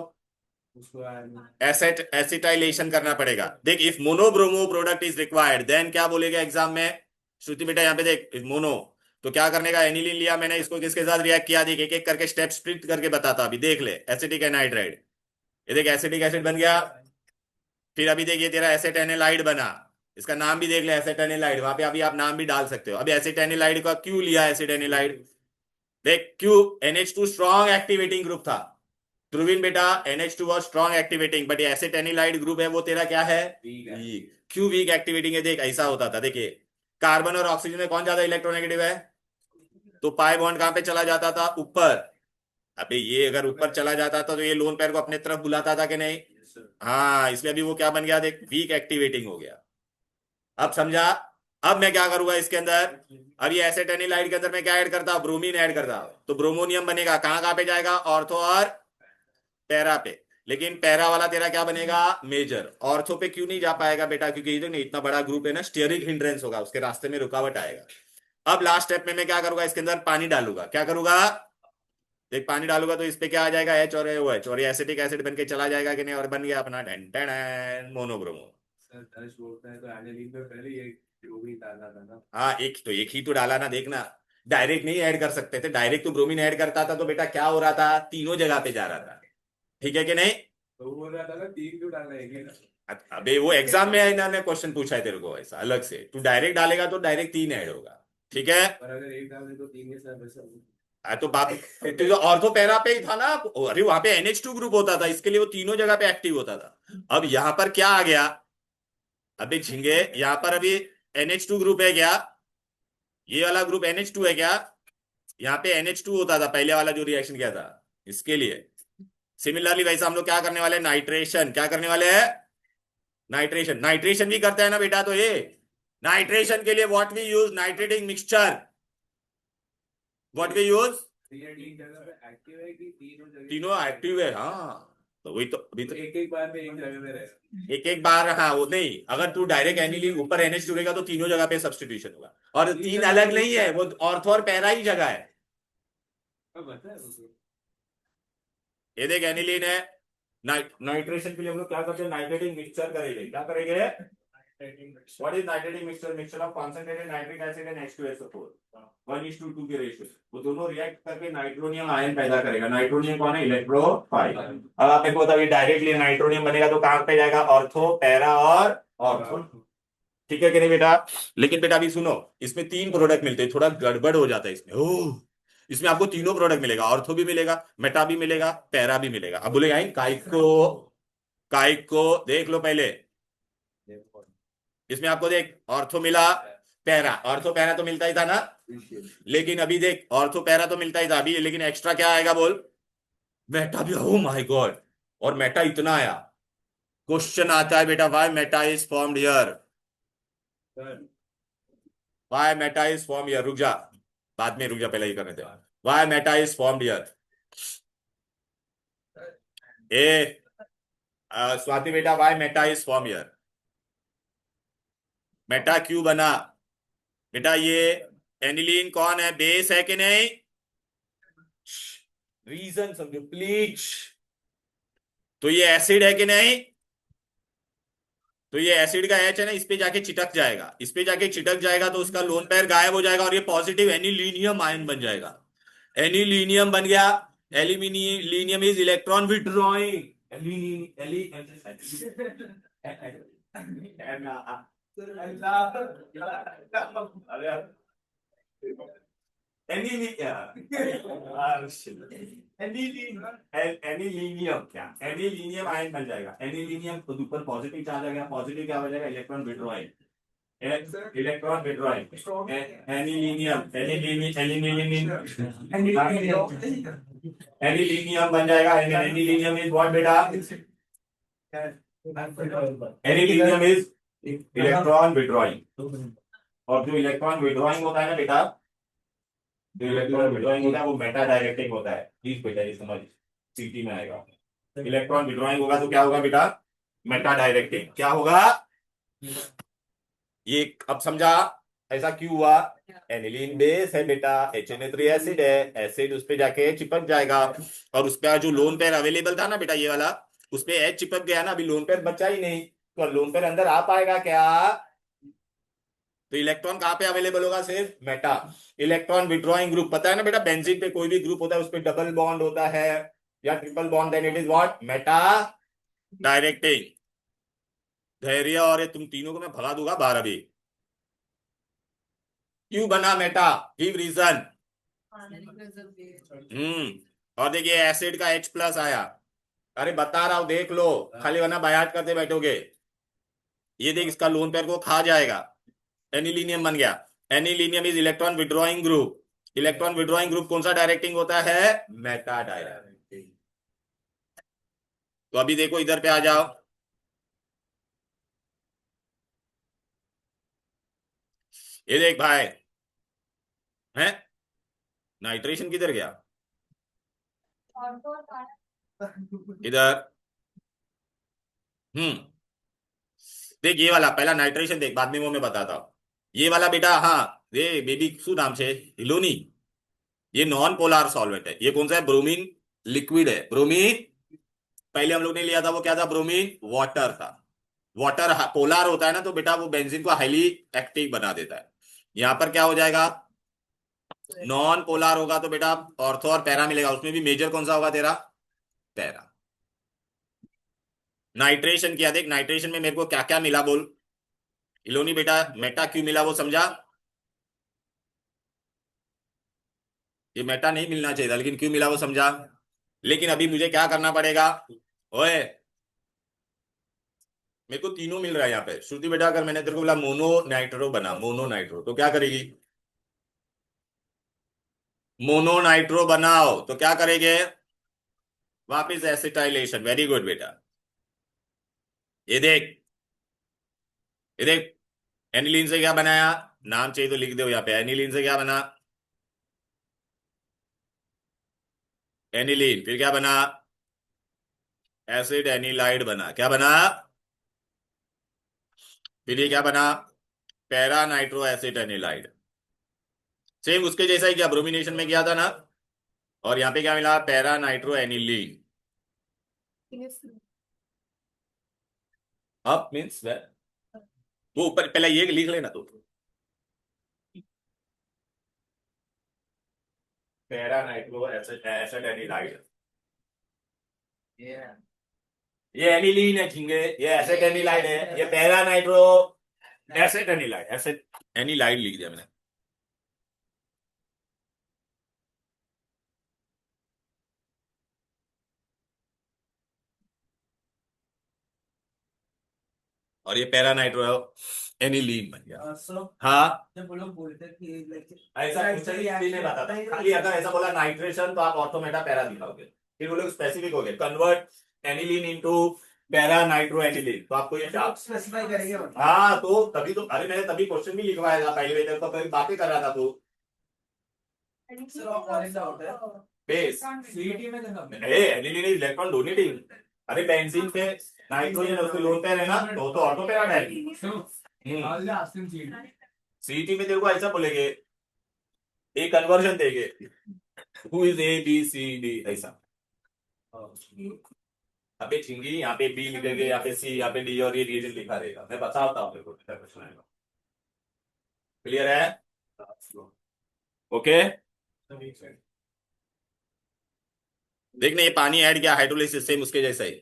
एसेट एसिटाइलेशन करना पड़ेगा। देख if monobromo product is required then क्या बोलेगा एग्जाम में? श्रुति बेटा यहाँ पे देख, मोनो, तो क्या करने का, एनिलीन लिया मैंने, इसको किसके साथ रिएक्ट किया, देख एक एक करके स्टेप स्प्लिट करके बताता अभी, देख ले, एसिटिक एनहाइड्राइड, ये देख एसिटिक एसिड बन गया। फिर अभी देख ये तेरा एसेटेनिलाइड बना, इसका नाम भी देख ले एसेटेनिलाइड, वहां पे अभी आप नाम भी डाल सकते हो। अभी एसेटेनिलाइड का क्यों लिया एसिटेनिलाइड? देख क्यों, NH2 स्ट्रॉन्ग एक्टिवेटिंग ग्रुप था, ध्रुवीन बेटा, NH2 was strong activating, but ये एसिटेनिलाइड ग्रुप है वो तेरा क्या है, वीक। क्यों वीक एक्टिवेटिंग है, देख ऐसा होता था, देखिए कार्बन और ऑक्सीजन में कौन ज्यादा इलेक्ट्रोनेगेटिव है, तो पाई बॉन्ड कहां पे चला जाता था, ऊपर। अबे ये अगर ऊपर चला जाता था तो ये लोन पेयर को अपने तरफ बुलाता था कि नहीं? हाँ, इसलिए अभी वो क्या बन गया, देख वीक एक्टिवेटिंग हो गया। अब समझा? अब मैं क्या करूंगा इसके अंदर, अब ये एसेटेनिलाइड के अंदर मैं क्या ऐड करता हूं, ब्रोमीन ऐड करता हूं, तो ब्रोमोनियम बनेगा, कहां कहां पे जाएगा, ऑर्थो और पैरा पे। लेकिन पैरा वाला तेरा क्या बनेगा, मेजर। ऑर्थो पे क्यों नहीं जा पाएगा बेटा, क्योंकि ये नहीं, इतना बड़ा ग्रुप है ना, स्टीयरिक हिंड्रेंस होगा, उसके रास्ते में रुकावट आएगा। अब लास्ट स्टेप में मैं क्या करूंगा, इसके अंदर पानी डालूंगा, क्या करूंगा, देख पानी डालूंगा तो इस पे क्या आ जाएगा, H और OH, और ये एसिटिक एसिड बन के चला जाएगा कि नहीं, और बन गया अपना मोनोब्रोमो। हाँ, एक ही तो डाला ना, देखना, डायरेक्ट नहीं ऐड कर सकते थे, डायरेक्ट तो ब्रोमीन ऐड करता था तो बेटा क्या हो रहा था, तीनों जगह पे जा रहा था, ठीक है कि नहीं? तो बोल रहा था ना 3 क्यों डालना है? अबे वो एग्जाम में इन्होंने क्वेश्चन पूछा है तेरे को ऐसा अलग से, तू डायरेक्ट डालेगा तो डायरेक्ट 3 ऐड होगा, ठीक है? पर अगर एक डाले तो 3 के साथ ऐसा तो बाप, तो ऑर्थो पैरा पे ही था ना, अरे वहां पे NH2 ग्रुप होता था, इसके लिए वो तीनों जगह पे एक्टिव होता था। अब यहां पर क्या आ गया, अबे झिंगे, यहां पर अभी NH2 ग्रुप है क्या, ये वाला ग्रुप NH2 है क्या, यहाँ पे NH2 होता था पहले वाला जो रिएक्शन किया था, इसके लिए सिमिलरली वैसा हम लोग क्या करने वाले हैं, नाइट्रेशन, क्या करने वाले हैं, नाइट्रेशन। नाइट्रेशन भी करता है ना बेटा, तो ये नाइट्रेशन के लिए what we use, nitrating mixture, what we use, active है कि तीनों एक्टिव है, हाँ, तो वही तो अभी तो एक एक बार में एक जगह में रहे। एक एक बार, हाँ वो नहीं, अगर तू डायरेक्ट एनिलीन ऊपर NH जुड़ेगा तो तीनों जगह पे सब्स्टिट्यूशन होगा, और तीन अलग नहीं है, वो ऑर्थो और पैरा ही जगह है। बता है उसको। ये देख एनिलीन है, नाइट्रेशन के लिए हम लोग क्या करते हैं, नाइट्रेटिंग मिक्सचर करेंगे, क्या करेंगे, what is nitrating mixture, mixture of concentrated nitric acid and H2SO4 1:2 के रेशियो, वो दोनों रिएक्ट करके नाइट्रोनियम आयन पैदा करेगा। नाइट्रोनियम कौन है, इलेक्ट्रोफाइल। अब आप मेरे को बताइए, डायरेक्टली नाइट्रोनियम बनेगा तो कहां पे जाएगा, ऑर्थो पैरा और ऑर्थो, ठीक है कि नहीं बेटा? लेकिन बेटा अभी सुनो, इसमें 3 प्रोडक्ट मिलते हैं, थोड़ा गड़बड़ हो जाता है इसमें, ओह, इसमें आपको तीनों प्रोडक्ट मिलेगा, ऑर्थो भी मिलेगा, मेटा भी मिलेगा, पैरा भी मिलेगा। अब बोले आई काइको, काइको देख लो पहले, इसमें आपको देख ऑर्थो मिला, पैरा, ऑर्थो पैरा तो मिलता ही था ना, लेकिन अभी देख ऑर्थो पैरा तो मिलता ही था अभी, लेकिन एक्स्ट्रा क्या आएगा बोल, मेटा भी, ओ माय गॉड, और मेटा इतना आया, क्वेश्चन आता है बेटा, why meta is formed here, why meta is form here, रुक जा, बाद में रुक जा, पहले ही करने थे, why meta is formed here, uh Swati बेटा, why meta is form here, meta क्यू बना। बेटा ये एनिलीन कौन है, बेस है कि नहीं? रीजन समझो प्लीज। तो ये एसिड है कि नहीं? तो ये एसिड का एच है ना, इस पे जाके चिटक जाएगा, इस पे जाके चिटक जाएगा तो उसका लोन पेयर गायब हो जाएगा और ये पॉजिटिव एनिलीनियम आयन बन जाएगा। एनिलीनियम बन गया। Aluminium is electron withdrawing. Anilinium क्या, एनिलीनियम आयन बन जाएगा। एनिलीनियम तो ऊपर पॉजिटिव चार्ज आ गया, पॉजिटिव क्या हो जाएगा, electron withdrawing. Electron withdrawing anilinium, anilinium बन जाएगा। एनिलीनियम इज व्हाट बेटा? Anilinium is electron withdrawing. और जो इलेक्ट्रॉन विड्रॉइंग होता है ना बेटा, जो इलेक्ट्रॉन विड्रॉइंग होता है वो मेटा डायरेक्टिंग होता है। प्लीज बेटा ये समझ, सीटी में आएगा। इलेक्ट्रॉन विड्रॉइंग होगा तो क्या होगा बेटा? Meta directing. क्या होगा ये, अब समझा ऐसा क्यों हुआ? एनिलीन बेस है बेटा, HNO3 एसिड है, एसिड उस पे जाके चिपक जाएगा और उसका जो लोन पेयर अवेलेबल था ना बेटा ये वाला, उस पे H चिपक गया ना, अभी लोन पेयर बचा ही नहीं, तो लोन पेयर अंदर आ पाएगा क्या? तो इलेक्ट्रॉन कहाँ पे अवेलेबल होगा? सिर्फ मेटा। इलेक्ट्रॉन विड्रॉइंग ग्रुप पता है ना बेटा, बेंजीन पे कोई भी ग्रुप होता है उस पे डबल बॉन्ड होता है या triple bond, then it is what? Meta directing. Dhairya और ये तुम तीनों को मैं भगा दूंगा 12 भी। क्यों बना मेटा? Give reason. और देखिए एसिड का H प्लस आया। अरे बता रहा हूं देख लो, खाली वरना बायात करते बैठोगे। ये देख इसका लोन पेयर को खा जाएगा, एनिलीनियम बन गया। Anilinium is electron withdrawing group. Electron withdrawing group कौन सा डायरेक्टिंग होता है? Meta directing. तो अभी देखो इधर पे आ जाओ, ये देख भाई है, नाइट्रेशन किधर गया? इधर। हम्म, देख ये वाला पहला नाइट्रेशन देख, बाद में वो मैं बताता हूँ। ये वाला बेटा, हाँ ये बेबी शू नाम से इलोनी, ये नॉन पोलार सॉल्वेंट है। ये कौन सा है? ब्रोमीन लिक्विड है। ब्रोमीन पहले हम लोग ने लिया था वो क्या था? ब्रोमीन वाटर था। वाटर पोलार होता है ना, तो बेटा वो बेंजीन को हाईली एक्टिव बना देता है। यहां पर क्या हो जाएगा? नॉन पोलार होगा तो बेटा ऑर्थो और पैरा मिलेगा, उसमें भी मेजर कौन सा होगा तेरा? पैरा। नाइट्रेशन किया, देख नाइट्रेशन में मेरे को क्या क्या मिला बोल। इलोनी बेटा मेटा क्यों मिला वो समझा? ये मेटा नहीं मिलना चाहिए था लेकिन क्यों मिला वो समझा। लेकिन अभी मुझे क्या करना पड़ेगा? ओए मेरे को तीनों मिल रहा है यहाँ पे। श्रुति बेटा अगर मैंने तेरे को बोला मोनो नाइट्रो बना, मोनो नाइट्रो, तो क्या करेगी? मोनो नाइट्रो बनाओ तो क्या करेंगे? वापिस एसिटाइलेशन। वेरी गुड बेटा। ये देख, ये देख एनिलीन से क्या बनाया? नाम चाहिए तो लिख दो यहाँ पे। एनिलीन से क्या बना? एनिलीन, फिर क्या बना? एसिड एनिलाइड बना। क्या बना? फिर ये क्या बना? Para nitro acid anilide. Same उसके जैसा ही क्या ब्रोमिनेशन में किया था ना। और यहाँ पे क्या मिला? Para nitro aniline. अब मीन्स वो ऊपर पहले ये लिख लेना तो, पैरा नाइट्रो एसिड एनिलाइड। ये एनिलीन है झिंगे, ये एसिड एनिलाइड है, ये para nitro acid anilide. Acid anilide लिख दिया मैंने। और ये पैरा नाइट्रो एनिलीन बन गया। हाँ जब वो लोग बोलते हैं कि like ऐसा कुछ नहीं बताता, खाली अगर ऐसा बोला नाइट्रेशन तो आप ऑर्थोमेटा पैरा दिखाओगे, फिर वो लोग स्पेसिफिक हो गए convert aniline into para nitro aniline, तो आपको ये स्पेसिफाई करेंगे। हाँ तो तभी तो, अरे मैंने तभी क्वेश्चन भी लिखवाया था पहले, वेटर तो बातें कर रहा था तू। सर और कौन सा होता है? बेस सीईटी में देखा मैंने। Aniline is electron donating. अरे बेंजीन पे नाइट्रोजन उसके लोन पेयर है ना, तो ऑर्थो पैरा डायरेक्ट। सीईटी में तेरे को ऐसा बोलेंगे, एक कन्वर्जन देंगे, who is A B C D ऐसा। यहाँ पे चिंगी, यहाँ पे बी लिखेंगे, यहाँ पे सी, यहाँ पे डी, और ये रीजन लिखा रहेगा। मैं बताता हूँ तेरे को क्या क्वेश्चन आएगा। क्लियर है? ओके। देखने ये पानी ऐड किया हाइड्रोलिसिस, सेम उसके जैसा ही।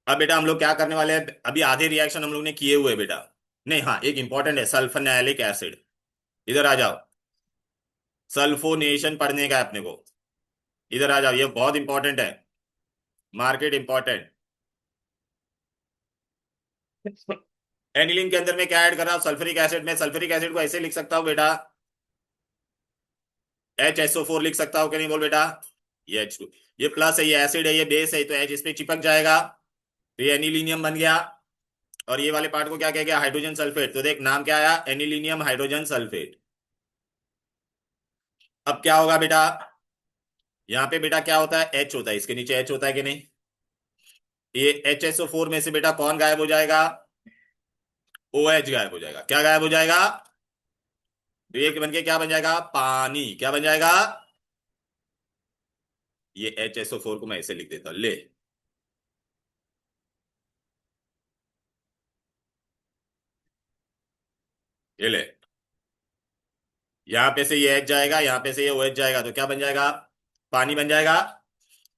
अब बेटा हम लोग क्या करने वाले हैं, अभी आधे रिएक्शन हम लोग ने किए हुए बेटा। नहीं, हाँ एक इंपॉर्टेंट है, सल्फोनिलिक एसिड। इधर आ जाओ, सल्फोनेशन पढ़ने का है अपने को। इधर आ जाओ, ये बहुत इंपॉर्टेंट है, मार्केट इंपॉर्टेंट। एनिलीन के अंदर में क्या ऐड कर रहा हूं, सल्फ्यूरिक एसिड में। सल्फ्यूरिक एसिड को ऐसे लिख सकता हूं बेटा, HSO4 लिख सकता हूं कि नहीं, बोल बेटा। ये H2, ये प्लस है, ये एसिड है, ये बेस है, तो H इस पे चिपक जाएगा, तो ये एनिलीनियम बन गया। और ये वाले पार्ट को क्या कह गया, हाइड्रोजन सल्फेट। तो देख नाम क्या आया, एनिलीनियम हाइड्रोजन सल्फेट। अब क्या होगा बेटा, यहाँ पे बेटा क्या होता है, H होता है, इसके नीचे H होता है कि नहीं। ये HSO4 में से बेटा कौन गायब हो जाएगा, OH गायब हो जाएगा। क्या गायब हो जाएगा, तो ये बन के क्या बन जाएगा, पानी। क्या बन जाएगा, ये HSO4 को मैं ऐसे लिख देता हूं, ले। ये ले, यहां पे से ये H जाएगा, यहां पे से ये OH जाएगा, तो क्या बन जाएगा, पानी बन जाएगा।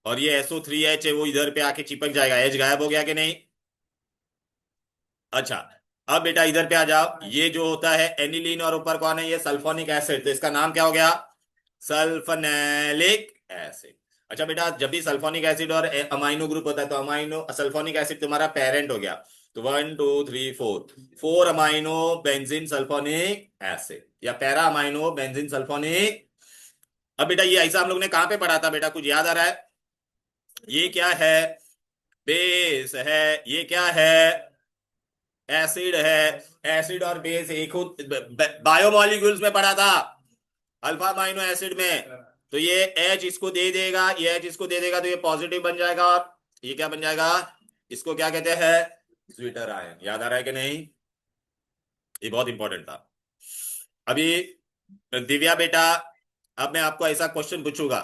और ये SO3H है, वो इधर पे आके चिपक जाएगा, H गायब हो गया कि नहीं। अच्छा, अब बेटा इधर पे आ जाओ, ये जो होता है एनिलीन, और ऊपर कौन है, ये सल्फोनिक एसिड, तो इसका नाम क्या हो गया, सल्फोनेलिक एसिड। अच्छा बेटा, जब भी सल्फोनिक एसिड और अमाइनो ग्रुप होता है, तो अमाइनो सल्फोनिक एसिड तुम्हारा पेरेंट हो गया, तो 1 2 3 4, 4 अमाइनो बेंजीन सल्फोनिक एसिड, या पैरा अमाइनो बेंजीन सल्फोनिक। अब बेटा ये ऐसा हम लोग ने कहां पे पढ़ा था बेटा, कुछ याद आ रहा है, ये क्या है, बेस है, ये क्या है, एसिड है। एसिड और बेस एक बायोमोलिक्यूल्स में पढ़ा था, अल्फा अमाइनो एसिड में। तो ये H इसको दे देगा, ये H इसको दे देगा, तो ये पॉजिटिव बन जाएगा, और ये क्या बन जाएगा, इसको क्या कहते हैं, स्वीटर आयन। याद आ रहा है कि नहीं, ये बहुत इंपॉर्टेंट था। अभी दिव्या बेटा, अब मैं आपको ऐसा क्वेश्चन पूछूंगा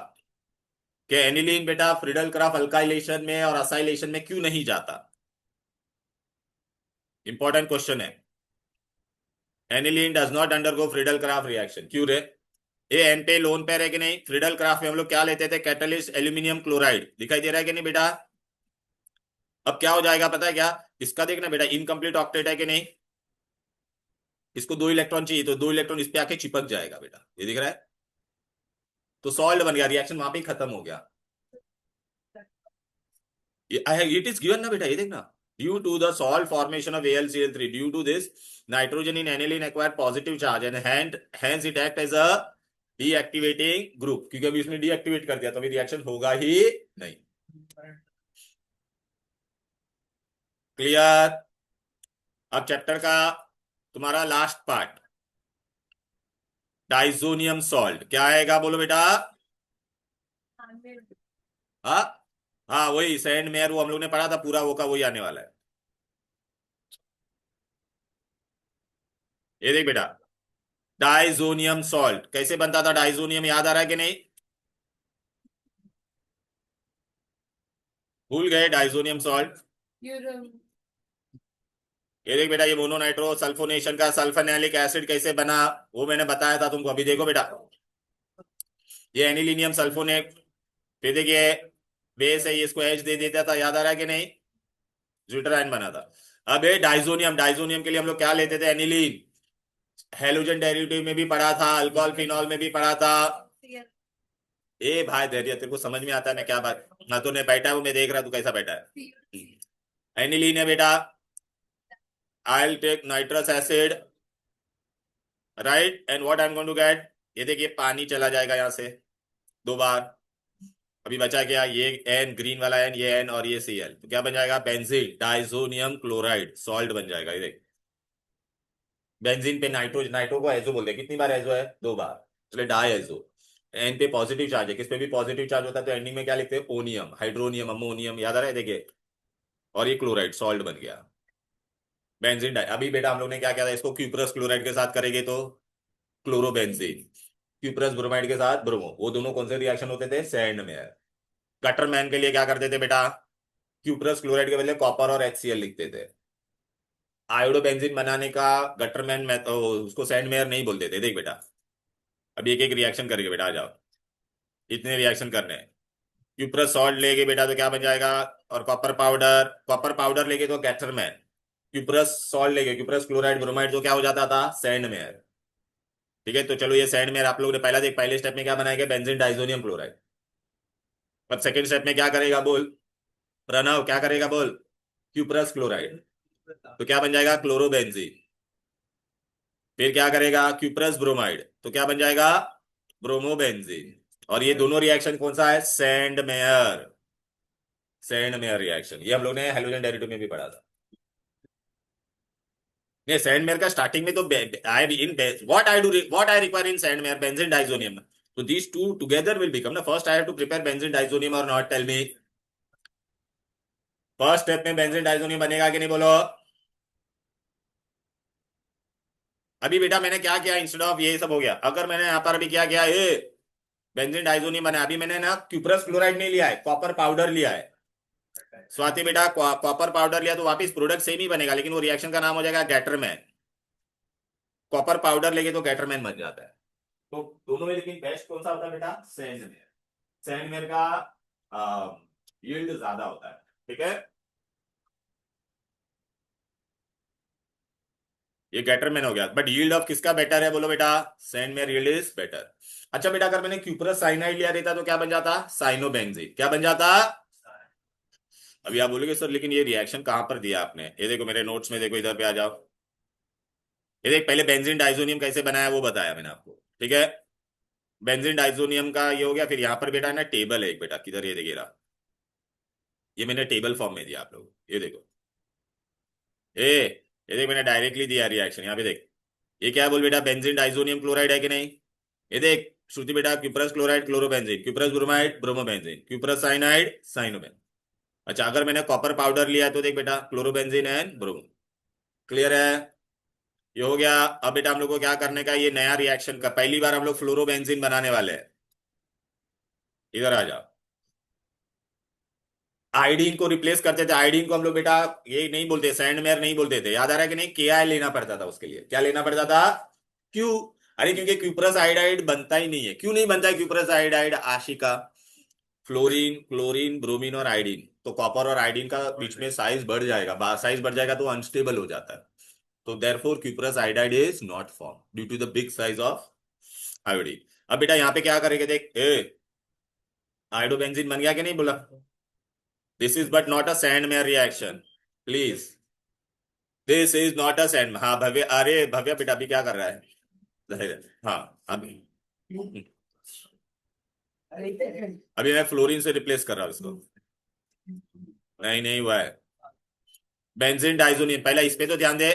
कि एनिलीन बेटा फ्रीडल क्राफ्ट अल्काइलेशन में और असाइलेशन में क्यों नहीं जाता। इंपॉर्टेंट क्वेश्चन है, aniline does not undergo Friedel craft reaction, क्यों रे। ये एन पे लोन पेयर है कि नहीं, फ्रीडल क्राफ्ट में हम लोग क्या लेते थे, कैटलिस्ट एल्यूमिनियम क्लोराइड, दिखाई दे रहा है कि नहीं बेटा। अब क्या हो जाएगा पता है क्या, इसका देखना बेटा, इनकम्प्लीट ऑक्टेट है कि नहीं, इसको 2 इलेक्ट्रॉन चाहिए, तो 2 इलेक्ट्रॉन इस पे आके चिपक जाएगा बेटा, ये दिख रहा है, तो सॉल्ट बन गया, रिएक्शन वहां पे ही खत्म हो गया। इट इज गिवन ना बेटा, ये देखना, due to the salt formation of AlCl3, due to this nitrogen in aniline acquired positive charge and hence it act as a deactivating group, क्योंकि अभी उसने डीएक्टिवेट कर दिया, तो अभी रिएक्शन होगा ही नहीं। क्लियर। अब चैप्टर का तुम्हारा लास्ट पार्ट, डाइजोनियम सॉल्ट, क्या आएगा बोलो बेटा। हाँ, हाँ वही सैंड मेयर, वो हम लोग ने पढ़ा था पूरा, वो का वही आने वाला है। ये देख बेटा, डाइजोनियम सॉल्ट कैसे बनता था, डाइजोनियम याद आ रहा है कि नहीं, भूल गए डाइजोनियम सॉल्ट। ये देख बेटा, ये मोनोनाइट्रो सल्फोनेशन का सल्फोनेलिक एसिड कैसे बना, वो मैंने बताया था तुमको, अभी देखो बेटा, ये एनिलीनियम सल्फोनेट, फिर देखिए बेस है, ये इसको एच दे देता था, याद आ रहा है कि नहीं, ज्यूटराइन बना था। अब ये डाइजोनियम, डाइजोनियम के लिए हम लोग क्या लेते थे, एनिलीन। हेलोजन डेरिवेटिव में भी पढ़ा था, अल्कोहल फिनॉल में भी पढ़ा था। ए भाई धैर्य, तेरे को समझ में आता है मैं क्या बात, ना तो ने बैठा हूं मैं देख रहा तू कैसा बैठा है। एनिलीन है बेटा, I take nitrous acid, right, and what I am going to get, ये देखिए पानी चला जाएगा यहां से 2 बार, अभी बचा क्या, ये एन ग्रीन वाला एन, ये एन और ये Cl, तो क्या बन जाएगा, बेंजीन डाइजोनियम क्लोराइड सॉल्ट बन जाएगा। ये देख, बेंजीन पे नाइट्रो, नाइट्रो को एजो बोलते हैं, कितनी बार एजो है, 2 बार, इसलिए डाई एजो। एन पे पॉजिटिव चार्ज है, किस पे भी पॉजिटिव चार्ज होता है, तो एंडिंग में क्या लिखते हैं, ओनियम, हाइड्रोनियम, अमोनियम, याद आ रहा है देखिए। और ये क्लोराइड सॉल्ट बन गया बेंजीन डाई। अभी बेटा हम लोग ने क्या किया था, इसको क्यूप्रस क्लोराइड के साथ करेंगे तो क्लोरोबेंजीन, क्यूप्रस ब्रोमाइड के साथ ब्रोमो, वो दोनों कौन से रिएक्शन होते थे, सैंड में। गटरमैन के लिए क्या करते थे बेटा, क्यूप्रस क्लोराइड के बदले कॉपर और HCl लिखते थे। आयोडोबेंजीन बनाने का गटरमैन उसको सैंड मेयर नहीं बोलते थे। देख बेटा अभी एक एक रिएक्शन करेंगे बेटा, आ जाओ, इतने रिएक्शन करने हैं। क्यूप्रस सॉल्ट लेके बेटा तो क्या बन जाएगा, और कॉपर पाउडर लेके तो गैटरमैन, क्यूप्रस सॉल्ट लेके क्यूप्रस क्लोराइड ब्रोमाइड तो क्या हो जाता था, सैंड मेयर। ठीक है, तो चलो ये सैंड मेयर आप लोगों ने पहला देख, पहले स्टेप में क्या बनाएगा, बेंजीन डाइजोनियम क्लोराइड। अब सेकंड स्टेप में क्या करेगा बोल, प्रणव क्या करेगा बोल, क्यूप्रस क्लोराइड, तो क्या बन जाएगा, क्लोरोबेंजीन। फिर क्या करेगा, क्यूप्रस ब्रोमाइड, तो क्या बन जाएगा, ब्रोमोबेंजीन। और ये दोनों रिएक्शन कौन सा है, sand mayor, sand mayor reaction. ये हम लोग ने हेलोजन डेरिवेटिव में भी पढ़ा था। ये सैंड मेयर का स्टार्टिंग में तो I in what I require in Sandmeyer, benzene diazonium. तो these two together will become ना, first I have to prepare benzene diazonium और not, tell me. First step में बेंजीन डाइजोनियम बनेगा कि नहीं बोलो। अभी बेटा मैंने क्या किया, इंस्टेड ऑफ ये सब हो गया, अगर मैंने यहाँ पर अभी क्या किया, ये बेंजीन डाइजोनियम बना, अभी मैंने ना क्यूप्रस क्लोराइड नहीं लिया है, कॉपर पाउडर लिया है। स्वाति बेटा कॉपर पाउडर लिया तो वापिस प्रोडक्ट सेम ही बनेगा, लेकिन वो रिएक्शन का नाम हो जाएगा गैटरमैन। कॉपर पाउडर लेके तो गैटरमैन बन जाता है। तो दोनों में लेकिन बेस्ट कौन सा होता है बेटा, सैंडमेयर। सैंडमेयर का यील्ड ज्यादा होता है। ठीक है, ये गैटरमैन हो गया, बट यील्ड ऑफ किसका बेटर है बोलो बेटा, सैंडमेयर यील्ड इज बेटर। अच्छा बेटा अगर मैंने क्यूप्रस साइनाइड लिया रहता तो क्या बन जाता, साइनोबेंजीन, क्या बन जाता। अभी आप बोलोगे सर लेकिन ये रिएक्शन कहां पर दिया आपने, ये देखो मेरे नोट्स में देखो, इधर पे आ जाओ। ये देख पहले बेंजीन डाइजोनियम कैसे बनाया वो बताया मैंने आपको। ठीक है, बेंजीन डाइजोनियम का ये हो गया, फिर यहां पर बेटा ना टेबल है एक बेटा, किधर ये देखिए रहा, ये मैंने टेबल फॉर्म में दिया आप लोग, ये देखो, ए ये देख मैंने डायरेक्टली दिया रिएक्शन, यहाँ पे देख, ये क्या है बोल बेटा, बेंजीन डाइजोनियम क्लोराइड है कि नहीं। ये देख श्रुति बेटा, cuprous chloride chlorobenzene, cuprous bromide bromobenzene, cuprous cyanide cyanoben. अच्छा अगर मैंने कॉपर पाउडर लिया तो देख बेटा क्लोरोबेंजीन एंड ब्रोमो। क्लियर है, ये हो गया। अब बेटा हम लोग को क्या करने का, ये नया रिएक्शन का पहली बार हम लोग फ्लोरोबेंजीन बनाने वाले हैं। इधर आ जाओ, आयोडीन को रिप्लेस करते थे, आयोडीन को हम लोग बेटा ये नहीं बोलते, सैंडमेयर नहीं बोलते थे, याद आ रहा है कि नहीं, KI लेना पड़ता था उसके लिए, क्या लेना पड़ता था, क्यों, अरे क्योंकि क्यूप्रस आयोडाइड बनता ही नहीं है। क्यों नहीं बनता है cuprous iodide, Ashika, fluorine chlorine bromine और आयोडीन, तो कॉपर और आयोडीन का बीच में साइज बढ़ जाएगा, साइज बढ़ जाएगा तो अनस्टेबल हो जाता है। तो therefore cuprous iodide is not form due to the big size of iodine. अब बेटा यहाँ पे क्या करेंगे, देख ए आयोडोबेंजीन बन गया कि नहीं बोला, this is but not a Sandmeyer reaction, please, this is not a sand. हाँ भव्य, अरे भव्य बेटा अभी क्या कर रहा है, हाँ अभी, अभी मैं फ्लोरीन से रिप्लेस कर रहा हूँ इसको, नहीं नहीं हुआ है। बेंजीन डाइजोनियम, पहला इस पे तो ध्यान दे,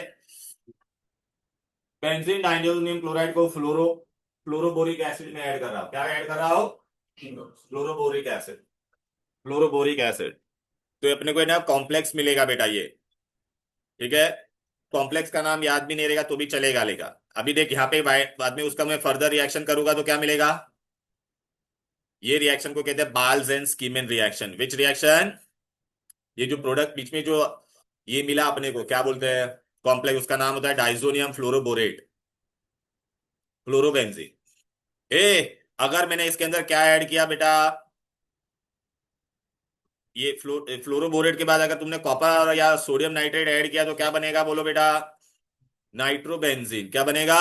बेंजीन डाइजोनियम क्लोराइड को फ्लोरोबोरिक एसिड में ऐड कर रहा हूं, क्या ऐड कर रहा हूं, फ्लोरोबोरिक एसिड, फ्लोरोबोरिक एसिड। तो अपने को ना कॉम्प्लेक्स मिलेगा बेटा ये। ठीक है, कॉम्प्लेक्स का नाम याद भी नहीं रहेगा तो भी चलेगा, लेगा। अभी देख यहाँ पे बाद में उसका मैं फर्दर रिएक्शन करूंगा तो क्या मिलेगा, ये रिएक्शन को कहते हैं Balz and Schiemann reaction. Which reaction, ये जो प्रोडक्ट बीच में जो ये मिला अपने को क्या बोलते हैं, कॉम्प्लेक्स, उसका नाम होता है डाइजोनियम फ्लोरोबोरेट, फ्लोरोबेंजीन। ए अगर मैंने इसके अंदर क्या ऐड किया बेटा, ये फ्लोरोबोरेट के बाद अगर तुमने कॉपर या सोडियम नाइट्रेट ऐड किया तो क्या बनेगा बोलो बेटा, नाइट्रोबेंजीन, क्या बनेगा।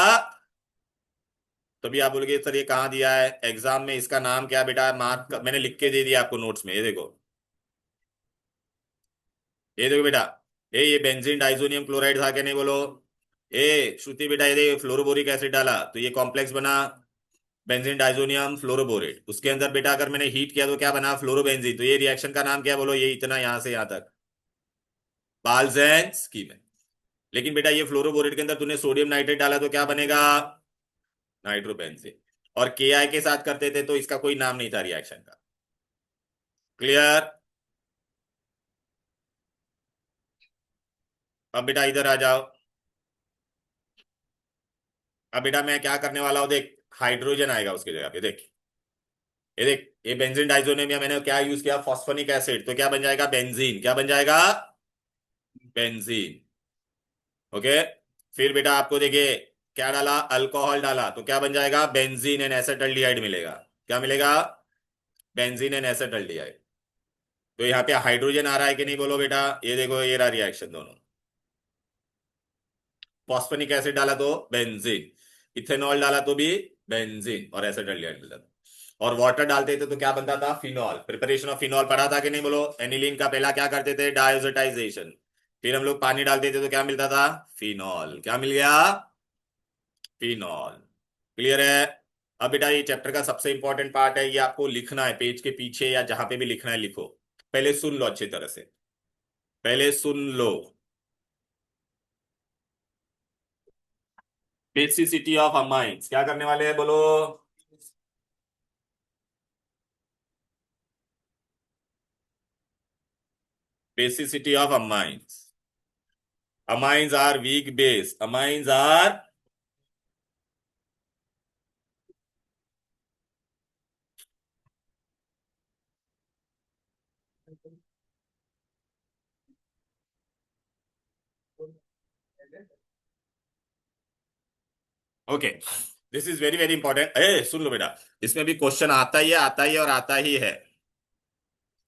तभी आप बोलोगे सर ये कहाँ दिया है एग्जाम में, इसका नाम क्या बेटा, मार्क मैंने लिख के दे दिया आपको नोट्स में, ये देखो, ये देखो बेटा, ये बेंजीन डाइजोनियम क्लोराइड था क्या नहीं बोलो। श्रुति बेटा ये देखो फ्लोरोबोरिक एसिड डाला तो ये कॉम्प्लेक्स बना, बेंजीन डाइजोनियम फ्लोरोबोरेट, उसके अंदर बेटा अगर मैंने हीट किया तो क्या बना, फ्लोरोबेंजीन, तो ये रिएक्शन का नाम क्या बोलो, ये इतना यहां से यहां तक, बाल्जेन स्कीम है। लेकिन बेटा ये फ्लोरोबोरेट के अंदर तूने सोडियम नाइट्रेट डाला तो क्या बनेगा, नाइट्रोबेंजीन। और KI के साथ करते थे तो इसका कोई नाम नहीं था रिएक्शन का। क्लियर, अब बेटा इधर आ जाओ। अब बेटा मैं क्या करने वाला हूं, देख हाइड्रोजन आएगा उसकी जगह पे, देख ये देख, ये बेंजीन डाइजोनेम मैंने क्या यूज किया, फॉस्फोनिक एसिड, तो क्या बन जाएगा बेंजीन, क्या बन जाएगा बेंजीन। ओके। फिर बेटा आपको देखिए क्या डाला, अल्कोहल डाला, तो क्या बन जाएगा बेंजीन एंड एसेटल्डिहाइड मिलेगा। क्या मिलेगा, बेंजीन एंड एसेटल्डिहाइड। तो यहाँ पे हाइड्रोजन आ रहा है कि नहीं बोलो बेटा, ये देखो ये रहा रिएक्शन दोनों। फॉस्फोनिक एसिड डाला तो बेंजीन, इथेनॉल डाला तो भी बेंजीन और एसिटल्डिहाइड मिलता था। और वाटर डालते थे तो क्या बनता था, फिनॉल। प्रिपरेशन ऑफ फिनॉल पढ़ा था कि नहीं बोलो, एनिलीन का पहला क्या करते थे, डायोजेटाइजेशन। फिर हम लोग पानी डालते थे तो क्या मिलता था, फिनॉल। क्या मिल गया, फिनॉल। क्लियर है। अब बेटा ये चैप्टर का सबसे इंपॉर्टेंट पार्ट है, ये आपको लिखना है पेज के पीछे या जहां पे भी लिखना है लिखो। पहले सुन लो अच्छी तरह से, पहले सुन लो। बेसिसिटी ऑफ अमाइंस क्या करने वाले हैं बोलो, basicity of amines. Amines are weak base. Amines are okay. This is very very important. ए सुन लो बेटा, इसमें भी क्वेश्चन आता ही है, आता ही है और आता ही है।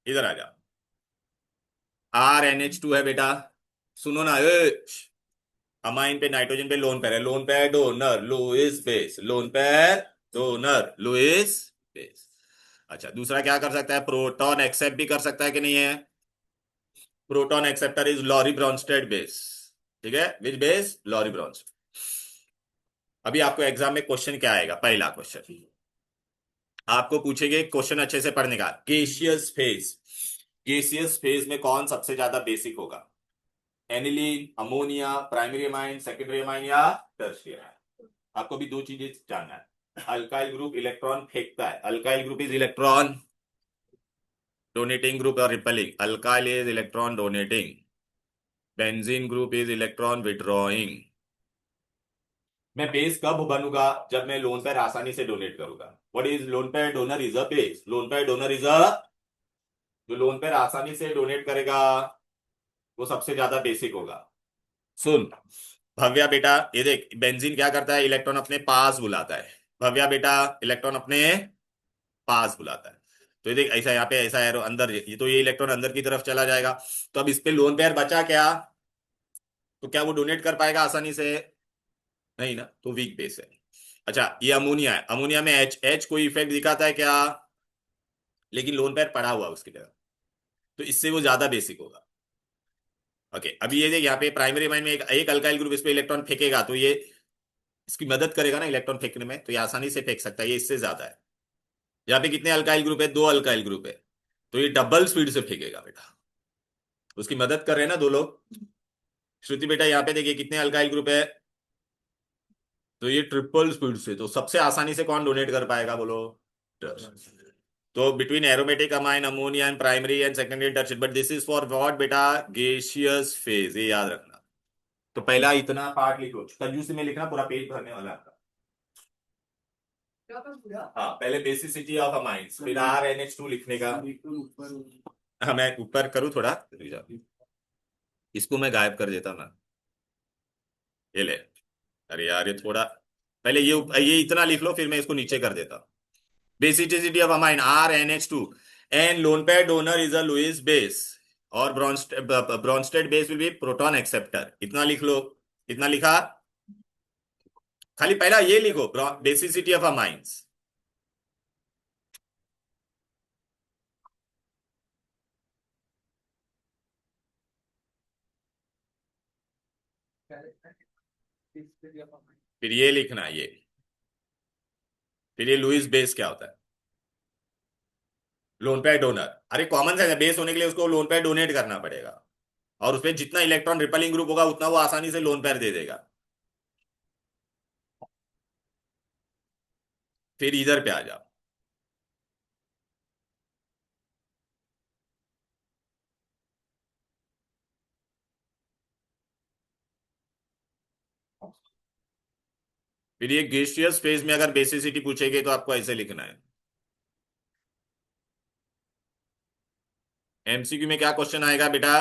इधर आ जाओ। RNH2 है बेटा, सुनो ना ए। अमाइन पे नाइट्रोजन पे लोन पेयर है, lone pair donor Lewis base, lone pair donor Lewis base. अच्छा दूसरा क्या कर सकता है, प्रोटॉन एक्सेप्ट भी कर सकता है कि नहीं है, proton acceptor is Lowry Bronsted base. ठीक है, विच बेस, लॉरी ब्रॉन्स्टेड। अभी आपको एग्जाम में क्वेश्चन क्या आएगा, पहला क्वेश्चन आपको पूछेंगे, क्वेश्चन अच्छे से पढ़ने का, गैसियस फेज। गैसियस फेज में कौन सबसे ज्यादा बेसिक होगा, aniline, ammonia, primary amine, secondary amine या टर्शियरी। आपको भी दो चीजें जानना है। अल्काइल ग्रुप इलेक्ट्रॉन फेंकता है, alkyl group is electron donating group और repelling, alkyl is electron donating, benzene group is electron withdrawing. मैं बेस कब बनूंगा, जब मैं लोन पेयर आसानी से डोनेट करूंगा। What is loan pair donor is a base, lone pair donor is अ, जो लोन पेयर आसानी से डोनेट करेगा वो सबसे ज्यादा बेसिक होगा। सुन भव्या बेटा, ये देख बेंजीन क्या करता है, इलेक्ट्रॉन अपने पास बुलाता है। भव्या बेटा इलेक्ट्रॉन अपने पास बुलाता है। तो ये देख ऐसा, यहाँ पे ऐसा एरो अंदर, ये तो ये इलेक्ट्रॉन अंदर की तरफ चला जाएगा। तो अब इस पे लोन पेयर बचा क्या, तो क्या वो डोनेट कर पाएगा आसानी से, नहीं ना, तो वीक बेस है। अच्छा ये अमोनिया है, अमोनिया में एच, एच कोई इफेक्ट दिखाता है क्या, लेकिन लोन पेयर पड़ा हुआ है उसकी तरफ, तो इससे वो ज्यादा बेसिक होगा। ओके अभी ये देख यहाँ पे प्राइमरी माइंड में एक अल्काइल ग्रुप इस पे इलेक्ट्रॉन फेंकेगा, तो ये इसकी मदद करेगा ना इलेक्ट्रॉन फेंकने में, तो ये आसानी से फेंक सकता है, ये इससे ज्यादा है। यहाँ पे कितने अल्काइल ग्रुप है, दो अल्काइल ग्रुप है, तो ये डबल स्पीड से फेंकेगा बेटा, उसकी मदद कर रहे हैं ना दो लोग। श्रुति बेटा यहाँ पे देखिए कितने अल्काइल ग्रुप है, तो ये ट्रिपल स्पीड से, तो सबसे आसानी से कौन डोनेट कर पाएगा बोलो, टर्श। तो between aromatic amine, ammonia and primary and secondary tertiary, but this is for what बेटा, गैसियस फेज, ये याद रखना। तो पहला इतना पार्ट लिखो, कंजूसी में लिखना, पूरा पेज भरने वाला है आपका। क्या था पूरा? हाँ पहले बेसिसिटी ऑफ अमाइंस, फिर RNH2 लिखने का। ऊपर हाँ मैं ऊपर करूँ थोड़ा, इसको मैं गायब कर देता ना, ये ले। अरे यार ये थोड़ा, पहले ये इतना लिख लो, फिर मैं इसको नीचे कर देता। Basicity of amine RNH2 and lone pair donor is a Lewis base, और Bronsted base will be proton acceptor, इतना लिख लो। इतना लिखा, खाली पहला ये लिखो, बेसिसिटी ऑफ अमाइंस। फिर ये लिखना ये, फिर ये लुईस बेस क्या होता है, लोन पेयर डोनर। अरे कॉमन सेंस है, बेस होने के लिए उसको लोन पेयर डोनेट करना पड़ेगा, और उसमें जितना इलेक्ट्रॉन रिपेलिंग ग्रुप होगा उतना वो आसानी से लोन पेयर दे देगा। फिर इधर पे आ जाओ, फिर ये गैसियस फेज में अगर बेसिसिटी पूछेगी तो आपको ऐसे लिखना है। एमसीक्यू में क्या क्वेश्चन आएगा बेटा,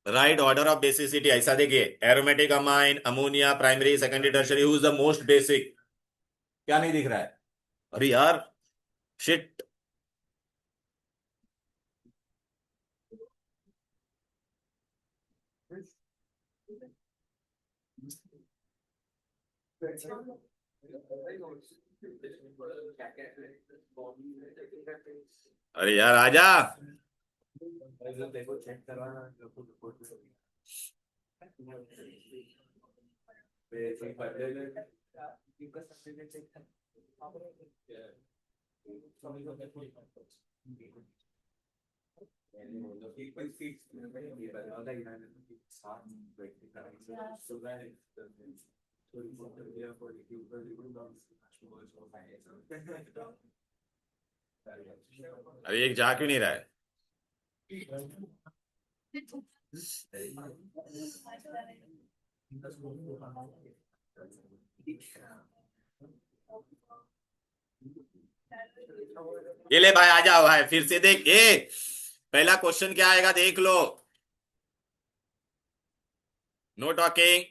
राइट ऑर्डर ऑफ बेसिसिटी, ऐसा देखिए, aromatic amine, ammonia, primary, secondary, tertiary, who is the most basic. क्या नहीं दिख रहा है? अरे यार, शिट। अरे यार आजा। देखो चेक करवाना रिपोर्ट अरे एक जा क्यों नहीं रहा है? ये ले भाई, आ जाओ भाई, फिर से देख ये। पहला क्वेश्चन क्या आएगा देख लो। Know talking.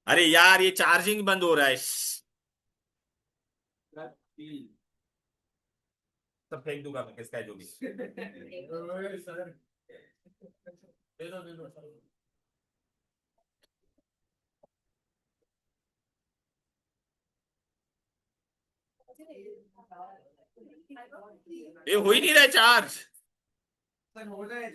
अरे यार, ये चार्जिंग बंद हो रहा है। सब फेंक दूंगा मैं, किसका है जो भी। ये हो ही नहीं रहा है चार्ज। हो जाए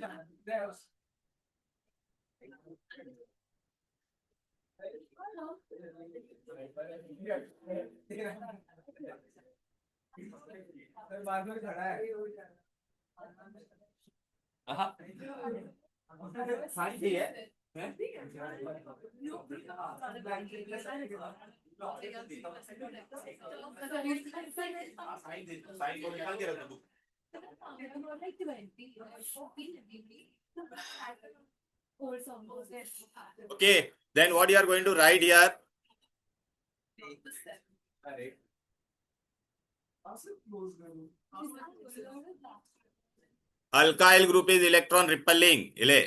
बाद में खड़ा है सारी सही है। साइन को निकाल के रख दो। Okay, then what you are going to write here? Alkyl group is electron repelling. इले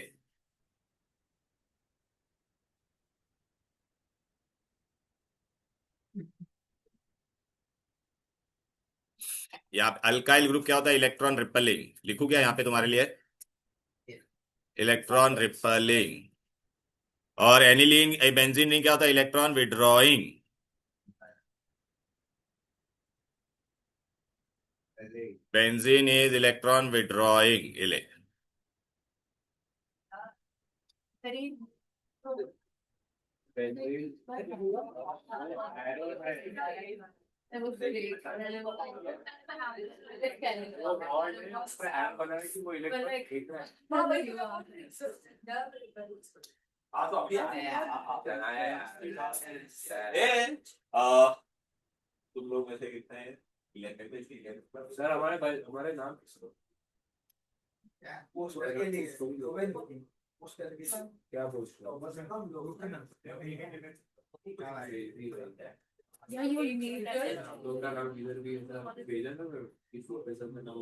यहाँ अल्काइल ग्रुप क्या होता है? Electron repelling. लिखू क्या यहाँ पे तुम्हारे लिए? Electron repelling. और एनिलीन बेंजीन क्या होता है? Electron withdrawing. Benzene is electron withdrawing. इले हाँ तो अभी तुम लोग में से कितने हैं सर हमारे नाम क्या पूछ लोग का नाम इधर भी भेजा ना इसको पैसा में नाम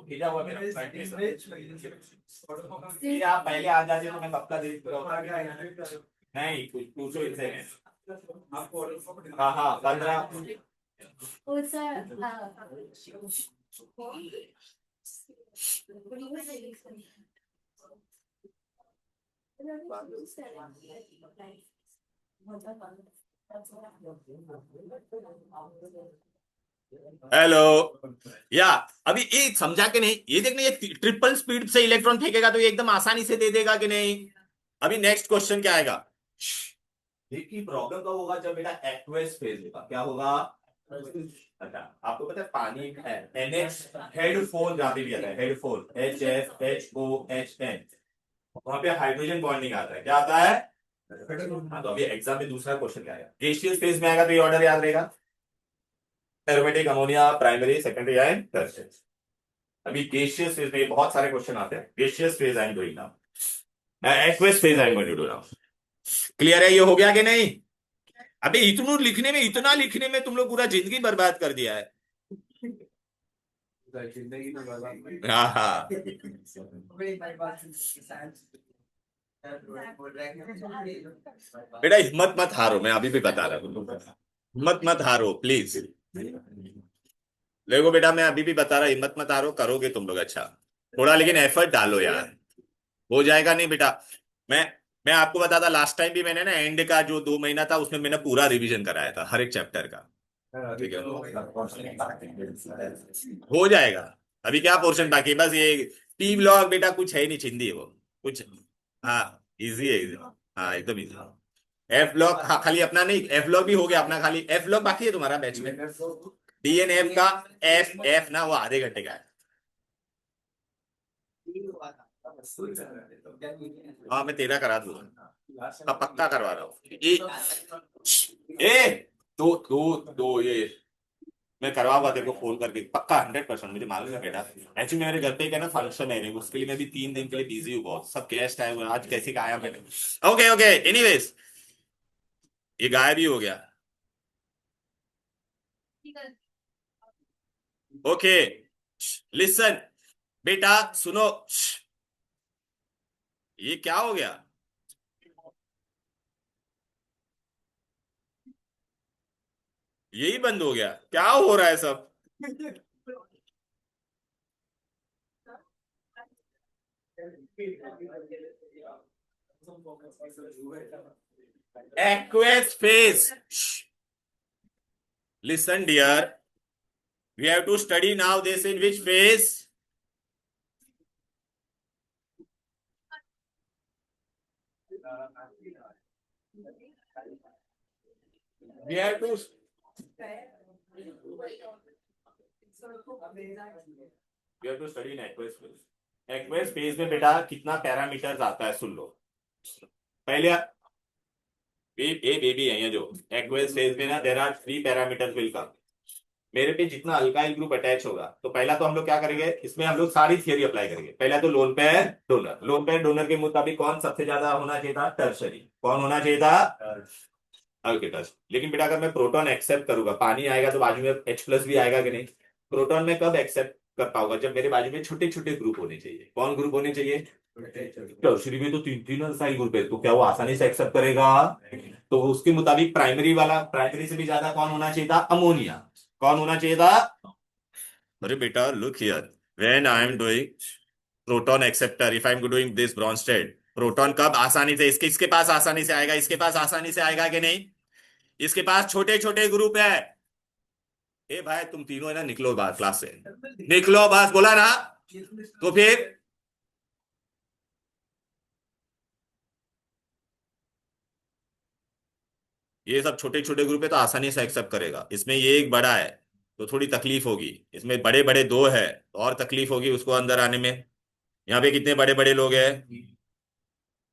भेजा हुआ मेरा आप पहले आ जाते तो मैं कपड़ा दे नहीं कुछ पूछो इनसे। हाँ हाँ 15। हेलो। या अभी ये समझा कि नहीं? ये देखना, ये ट्रिपल स्पीड से इलेक्ट्रॉन फेंकेगा तो ये एकदम आसानी से दे देगा कि नहीं? अभी नेक्स्ट क्वेश्चन क्या आएगा? देखिए प्रॉब्लम कब होगा? जब बेटा एक्वस फेज होगा। क्या होगा? अच्छा, आपको पता है पानी है NH हेड फोर जहां पे भी आता है, हेड फोर HFHOHN, वहां पे हाइड्रोजन बॉन्डिंग आता है। क्या आता है? हाँ, तो अभी एग्जाम में दूसरा क्वेश्चन क्या आएगा? गैसियस फेज में आएगा तो ये ऑर्डर याद रहेगा। Aromatic ammonia primary secondary and tertiary. अभी गैसियस फेज में बहुत सारे क्वेश्चन आते हैं। Gaseous phase I am doing now, aqueous phase I am going to do now. Clear है? ये हो गया कि नहीं? अबे इतना लिखने में तुम लोग पूरा जिंदगी बर्बाद कर दिया है। जिंदगी में बर्बाद। हाँ हाँ। वही भाई बात साइंस बोल रहा है कि बेटा हिम्मत मत हारो, मैं अभी भी बता रहा हूँ, हिम्मत मत हारो प्लीज। देखो बेटा मैं अभी भी बता रहा, हिम्मत मत हारो, करोगे तुम लोग अच्छा। थोड़ा लेकिन एफर्ट डालो यार, हो जाएगा नहीं बेटा। मैं मैं आपको बताता, लास्ट टाइम भी मैंने ना एंड का जो 2 महीना था उसमें मैंने पूरा रिवीजन कराया था हर एक चैप्टर का। ठीक है, हो जाएगा। अभी क्या पोर्शन बाकी है? बस ये टी ब्लॉक बेटा कुछ है नहीं, चिंदी है वो कुछ। हाँ इजी है, easy। हाँ एकदम इजी। एफ ब्लॉक, हाँ खाली अपना नहीं, एफ ब्लॉक भी हो गया अपना, खाली एफ ब्लॉक बाकी है तुम्हारा बैच में। डीएनएफ का एफ एफ ना वो आधे घंटे का है। हाँ मैं तेरा करा दूंगा, अब पक्का करवा रहा हूँ। ए दो दो दो ये मैं करवाऊंगा तेरे को फोन करके पक्का, 100%। मुझे मालूम है बेटा, एक्चुअली मेरे घर पे एक है ना फंक्शन है, उसके लिए मैं भी 3 दिन के लिए बिजी हूँ बहुत, सब गेस्ट आए हुए हैं, आज कैसे का आया मैंने। ओके ओके एनीवेज, ये गायब ही हो गया। ओके लिसन बेटा सुनो, ये क्या हो गया? यही बंद हो गया? क्या हो रहा है सब? Aqueous face, listen dear, we have to study now this in which phase? We have to study in aqueous phase। aqueous phase में बेटा कितना पैरामीटर्स आता है सुन लो पहले। ए बेबी है ये जो aqueous phase में ना, there are 3 parameters will come. मेरे पे जितना अल्काइल ग्रुप अटैच होगा तो पहला तो हम लोग क्या करेंगे, इसमें हम लोग सारी थियरी अप्लाई करेंगे। पहला तो loan pair donor, loan pair donor के मुताबिक कौन सबसे ज्यादा होना चाहिए था? टर्शरी। कौन होना चाहिए था? अल्केटस। लेकिन बेटा अगर मैं प्रोटॉन एक्सेप्ट करूंगा, पानी आएगा तो बाजू में H प्लस भी आएगा कि नहीं? प्रोटॉन में कब एक्सेप्ट कर पाऊंगा? जब मेरे बाजू में छोटे छोटे ग्रुप होने चाहिए। कौन ग्रुप होने चाहिए? टर्शरी में तो 3 3 अल्काइल ग्रुप है, तो क्या वो आसानी से एक्सेप्ट करेगा? तो उसके मुताबिक प्राइमरी वाला, प्राइमरी से भी ज्यादा कौन होना चाहिए था? अमोनिया। कौन होना चाहिए था? अरे बेटा look here, when I am doing proton acceptor, if I am doing this Brønsted, proton कब आसानी से इसके इसके पास आसानी से आएगा? इसके पास आसानी से आएगा कि नहीं? इसके पास छोटे छोटे ग्रुप है। ए भाई तुम तीनों है ना, निकलो बाहर क्लास से, निकलो बस, बोला ना। तो फिर ये सब छोटे छोटे ग्रुप है तो आसानी से एक्सेप्ट करेगा। इसमें ये एक बड़ा है तो थोड़ी तकलीफ होगी, इसमें बड़े बड़े 2 है तो और तकलीफ होगी उसको अंदर आने में। यहाँ पे कितने बड़े बड़े लोग हैं?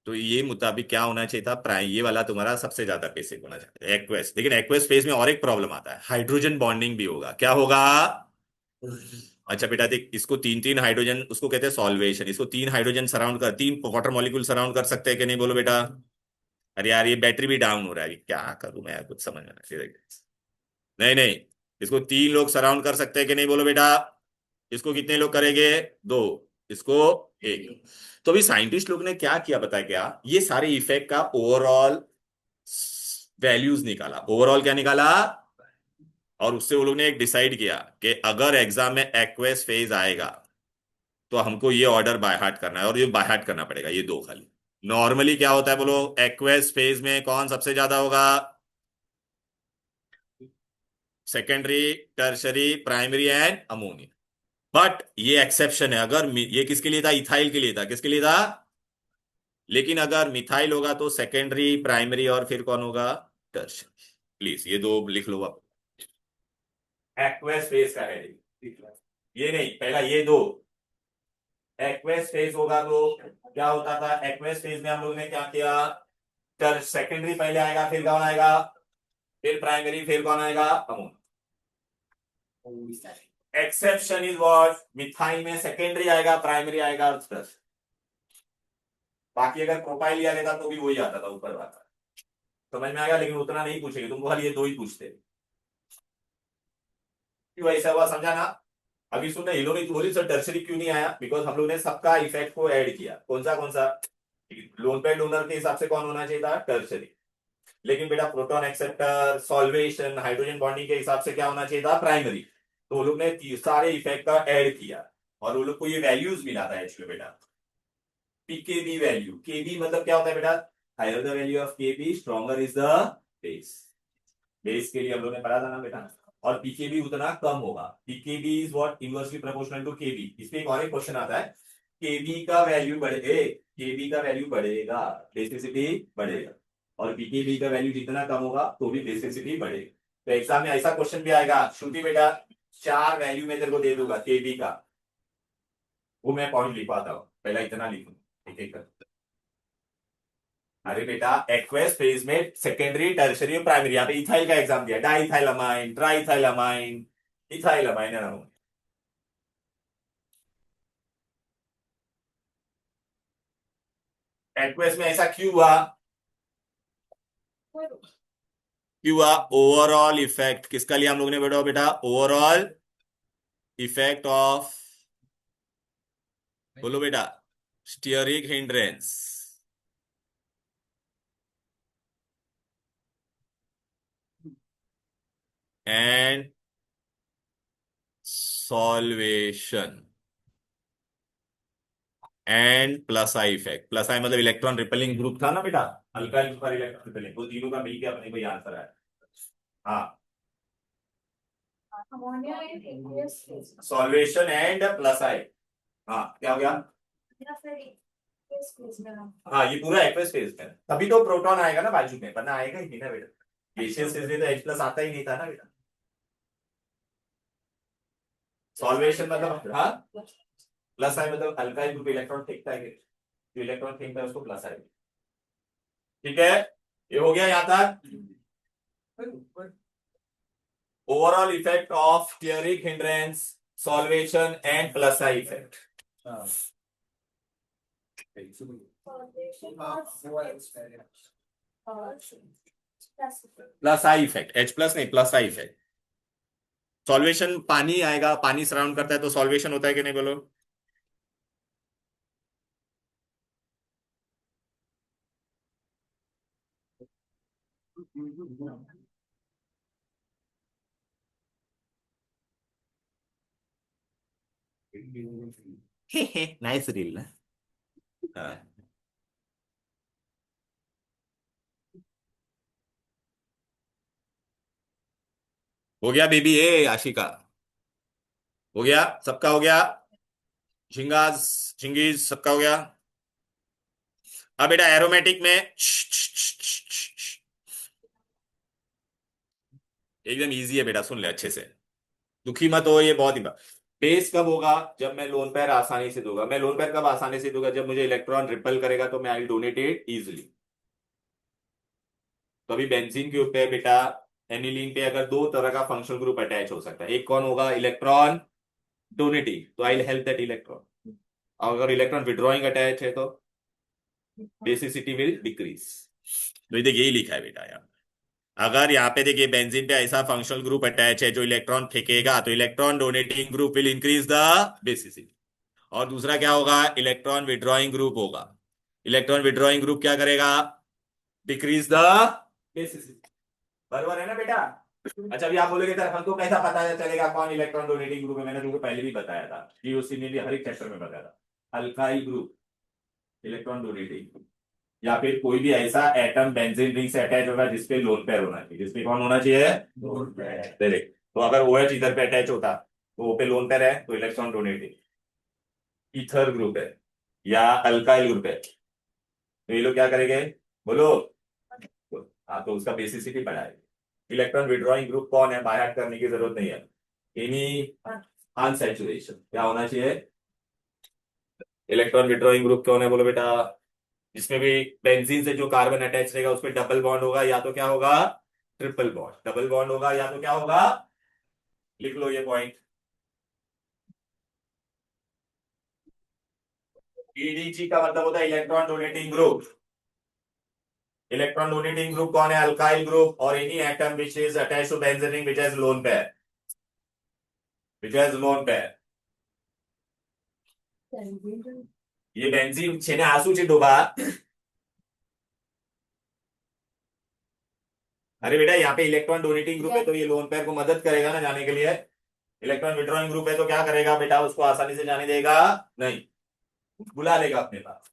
तो ये मुताबिक क्या होना चाहिए था? प्राइम, ये वाला तुम्हारा सबसे ज्यादा बेसिक होना चाहिए एक्वेस। लेकिन एक्वेस फेज में और एक प्रॉब्लम आता है, हाइड्रोजन बॉन्डिंग भी होगा। क्या होगा? अच्छा बेटा देख, इसको 3 3 हाइड्रोजन, उसको कहते हैं सॉल्वेशन, इसको 3 हाइड्रोजन सराउंड कर, 3 वाटर मॉलिक्यूल सराउंड कर सकते हैं कि नहीं? बोलो बेटा। अरे यार ये बैटरी भी डाउन हो रहा है, क्या करूं मैं यार, कुछ समझ में नहीं। नहीं नहीं, इसको 3 लोग सराउंड कर सकते हैं कि नहीं? बोलो बेटा। इसको कितने लोग करेंगे? 2। इसको 1। तो अभी साइंटिस्ट लोग ने क्या किया पता है क्या? ये सारे इफेक्ट का ओवरऑल वैल्यूज निकाला। ओवरऑल क्या निकाला? और उससे वो लोग ने एक डिसाइड किया कि अगर एग्जाम में एक्वेस फेज आएगा तो हमको ये ऑर्डर बाय हार्ट करना है, और ये बाय हार्ट करना पड़ेगा ये 2 खाली। नॉर्मली क्या होता है बोलो, एक्वेस फेज में कौन सबसे ज्यादा होगा? Secondary, tertiary, primary and ammonia. But ये एक्सेप्शन है, अगर ये किसके लिए था? इथाइल के लिए था। किसके लिए था? लेकिन अगर मिथाइल होगा तो सेकेंडरी, प्राइमरी और फिर कौन होगा? टर्शरी। प्लीज ये 2 लिख लो आप, एक्वेस फेज का है ये नहीं, पहला ये 2। एक्वेस फेज होगा तो क्या होता था? एक्वेस फेज में हम लोग ने क्या किया? सेकेंडरी पहले आएगा, फिर कौन आएगा? फिर प्राइमरी, फिर कौन आएगा? Ammonia. Exception is what, methyl में सेकेंडरी आएगा, प्राइमरी आएगा और प्लस। बाकी अगर प्रोपाइल लिया लेता तो भी वही आता था ऊपर वाला। समझ में आ गया, लेकिन उतना नहीं पूछेंगे तुमको, खाली ये दो ही पूछते। क्यों ऐसा हुआ समझा ना? अभी सुनना, ये लोग ने बोली सर टर्सरी क्यों नहीं आया, बिकॉज हम लोग ने सबका इफेक्ट को ऐड किया। कौन सा लोन पे डोनर के हिसाब से कौन होना चाहिए था, टर्सरी। लेकिन बेटा proton acceptor, solvation, hydrogen bonding के हिसाब से क्या होना चाहिए था, प्राइमरी। तो वो लोग ने सारे इफेक्ट का ऐड किया और वो लोग को ये वैल्यूज मिला था एक्चुअली बेटा, पीकेबी वैल्यू। केबी मतलब क्या होता है बेटा, higher the value of Kb stronger is the base. Base के लिए हम लोग ने पढ़ा था ना बेटा। और पीकेबी उतना कम होगा, pKb is what, inversely proportional to Kb. इसमें एक और एक क्वेश्चन आता है, केबी का वैल्यू बढ़े, केबी का वैल्यू बढ़ेगा, बेसिसिटी बढ़ेगा, और पीकेबी का वैल्यू जितना कम होगा तो भी बेसिसिटी बढ़ेगा। तो एग्जाम में ऐसा क्वेश्चन भी आएगा, श्रुति बेटा 4 वैल्यू में तेरे को दे दूंगा केबी का, वो मैं पॉइंट लिखवाता हूँ, पहला इतना लिखूं ठीक है। अरे बेटा एक्वेस फेज में सेकेंडरी, टर्शरी और प्राइमरी, यहाँ पे इथाइल का एग्जाम दिया, डाइथाइलमाइन, ट्राइथाइलमाइन, इथाइलमाइन है ना। एक्वेस में ऐसा क्यों हुआ, क्यों हुआ? ओवरऑल इफेक्ट किसका लिया हम लोग ने बेटा, ओवरऑल इफेक्ट ऑफ, बोलो बेटा, steric hindrance and solvation and plus I effect. Plus I मतलब इलेक्ट्रॉन रिपेलिंग ग्रुप था ना बेटा, अल्काइल पर इलेक्ट्रॉन रिपेलिंग, वो तीनों का मिलकर अपने को ये आंसर आया। हाँ, सॉल्वेशन एंड प्लस आई। हाँ क्या हो गया, हाँ ये पूरा एक्वस फेज में, तभी तो प्रोटॉन आएगा ना बाजू में, वरना आएगा ही नहीं ना बेटा। गैसियस फेज में तो H प्लस आता ही नहीं था ना बेटा। सॉल्वेशन मतलब हाँ, प्लस आई मतलब अल्काइल ग्रुप इलेक्ट्रॉन फेंकता है, जो इलेक्ट्रॉन फेंकता है उसको प्लस आई। ठीक है, ये हो गया यहाँ तक। Overall effect of stearic hindrance, solvation and plus I effect. Plus I effect, H plus नहीं, प्लस आई इफेक्ट। सॉल्वेशन पानी आएगा, पानी सराउंड करता है तो सॉल्वेशन होता है कि नहीं बोलो। नाइस रील ना। हाँ। हो गया बेबी, ए आशिका, हो गया सबका, हो गया झिंगाज, झिंगीज सबका हो गया। अब बेटा एरोमेटिक में एकदम इजी है बेटा, सुन ले अच्छे से, दुखी मत हो, ये बहुत ही बेस कब होगा, जब मैं लोन पेयर आसानी से दूंगा। मैं लोन पेयर कब आसानी से दूंगा, जब मुझे इलेक्ट्रॉन रिपेल करेगा तो मैं आई डोनेट इट इजिली। तो अभी बेंजीन के ऊपर बेटा, एनिलीन पे अगर दो तरह का फंक्शनल ग्रुप अटैच हो सकता है, एक कौन होगा, इलेक्ट्रॉन डोनेटिंग, तो आई हेल्प दैट इलेक्ट्रॉन। और अगर इलेक्ट्रॉन विड्रॉइंग अटैच है तो बेसिसिटी विल डिक्रीज। तो देखिए यही लिखा है बेटा यहाँ, अगर यहाँ पे देखिए बेंजीन पे ऐसा फंक्शनल ग्रुप अटैच है जो इलेक्ट्रॉन फेंकेगा तो electron donating group will increase the basicity. और दूसरा क्या होगा, इलेक्ट्रॉन विड्रॉइंग ग्रुप होगा, इलेक्ट्रॉन विड्रॉइंग ग्रुप क्या करेगा, डिक्रीज द बेसिसिटी। बराबर है ना बेटा। अच्छा अभी आप बोलोगे सर हमको कैसा पता चलेगा कौन इलेक्ट्रॉन डोनेटिंग ग्रुप है, मैंने तुमको पहले भी बताया था, जीओसी ने भी हर एक चैप्टर में बताया था, अल्काइल ग्रुप इलेक्ट्रॉन डोनेटिंग, या फिर कोई भी ऐसा एटम बेंजीन रिंग से अटैच होगा जिसपे लोन पेयर होना चाहिए, जिसपे कौन होना चाहिए, लोन पेयर। डायरेक्ट तो अगर OH इधर पे अटैच होता तो O पे लोन पेयर है तो इलेक्ट्रॉन डोनेटिंग। ईथर ग्रुप है या अल्काइल ग्रुप है तो ये लोग क्या करेंगे, बोलो। हाँ तो उसका बेसिसिटी बढ़ाएगा। इलेक्ट्रॉन विड्रॉइंग ग्रुप कौन है, बाय हार्ट करने की जरूरत नहीं है, एनी अनसैचुरेशन क्या होना चाहिए, इलेक्ट्रॉन विड्रॉइंग ग्रुप कौन है बोलो बेटा, जिसमें भी बेंजीन से जो कार्बन अटैच रहेगा उस पर डबल बॉन्ड होगा या तो क्या होगा, ट्रिपल बॉन्ड। डबल बॉन्ड होगा या तो क्या होगा, लिख लो ये पॉइंट। ईडीजी का मतलब होता है electron donating group. Electron donating group कौन है? अल्काइल ग्रुप और any atom which is attached to benzene which has lone pair, which has lone pair. ये बेंजीन छेने आंसू चे डूबा। अरे बेटा यहाँ पे इलेक्ट्रॉन डोनेटिंग ग्रुप है तो ये लोन पेयर को मदद करेगा ना जाने के लिए। इलेक्ट्रॉन विड्रॉइंग ग्रुप है तो क्या करेगा बेटा, उसको आसानी से जाने देगा नहीं, बुला लेगा अपने पास।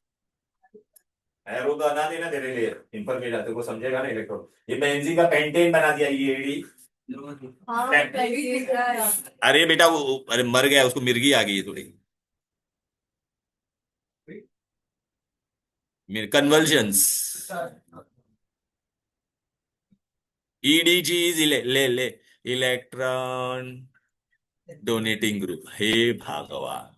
एरो तो बना देना तेरे लिए इंफॉर्मेशन, तेरे को समझेगा ना इलेक्ट्रॉन। ये बेंजीन का पेंटेन बना दिया ये एडी। हाँ अरे बेटा वो अरे मर गया, उसको मिर्गी आ गई है थोड़ी। कन्वर्जन्स। ईडीजी इज ले ले इलेक्ट्रॉन डोनेटिंग ग्रुप। हे भगवान,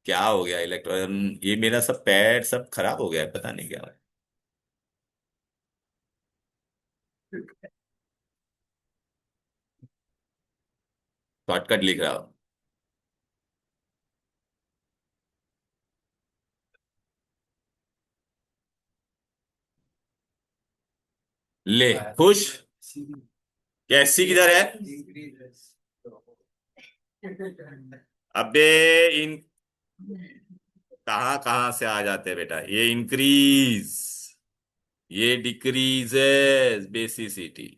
क्या हो गया इलेक्ट्रॉन, ये मेरा सब पैड सब खराब हो गया है, पता नहीं क्या है। शॉर्टकट लिख रहा हूं। ले खुश। कैसी किधर है? अबे इन कहाँ कहाँ से आ जाते हैं बेटा, ये इंक्रीज, ये डिक्रीजेस बेसिसिटी।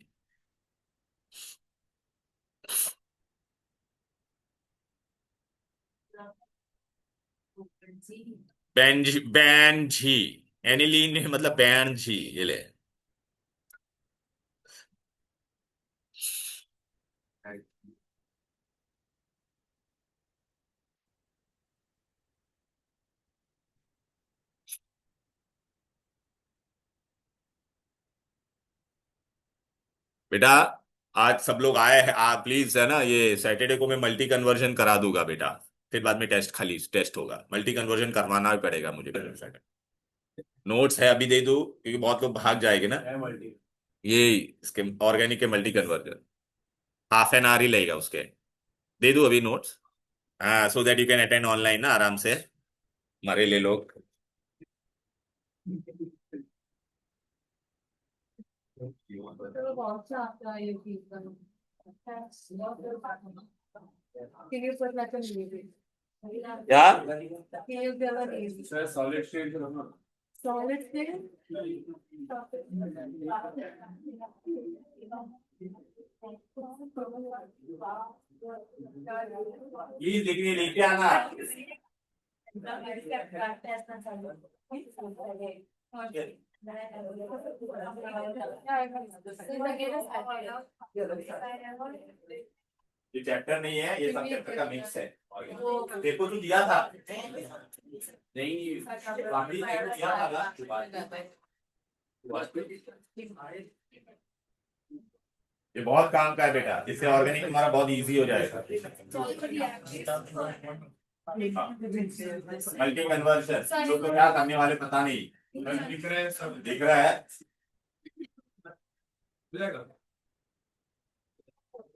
बैंझी, एनिलीन मतलब बैंझी, ये ले। बेटा आज सब लोग आए हैं, आप प्लीज है ना, ये सैटरडे को मैं मल्टी कन्वर्जन करा दूंगा बेटा। फिर बाद में टेस्ट, खाली टेस्ट होगा, मल्टी कन्वर्जन करवाना ही पड़ेगा मुझे। नोट्स है अभी दे दूं क्योंकि बहुत लोग भाग जाएंगे ना। ये इसके ऑर्गेनिक के multi conversion half an hour ही लगेगा उसके। दे दूं अभी नोट्स। हाँ, so that you can attend online ना आराम से, हमारे लिए लोग। चलो बहुत सा आपका ये चीज का क्योंकि ऊपर मैं तो नहीं थी क्या? ये जगह नहीं थी सॉलिड स्टेट ना। सॉलिड से प्लीज लिखने लेके आना। ये चैप्टर नहीं है, ये सब चैप्टर का मिक्स है। देखो तो दिया था नहीं, बाकी देखो दिया था ना। ये बहुत काम का है बेटा, इससे ऑर्गेनिक तुम्हारा बहुत इजी हो जाएगा। मल्टी कन्वर्शन लोग तो क्या करने वाले पता नहीं। दिख रहे हैं सब, दिख रहा है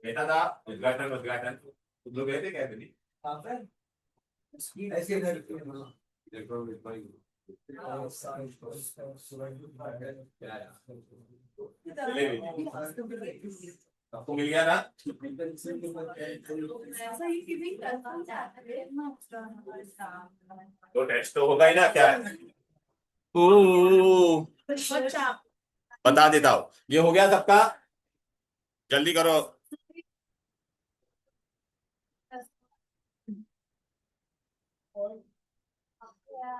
बेटा था। उद्घाटन उद्घाटन तुम लोग गए थे क्या कभी? ऐसे आपको मिल गया ना? तो टेस्ट तो होगा ही ना, क्या है? ओ, बता देता हूँ, ये हो गया सबका, जल्दी करो।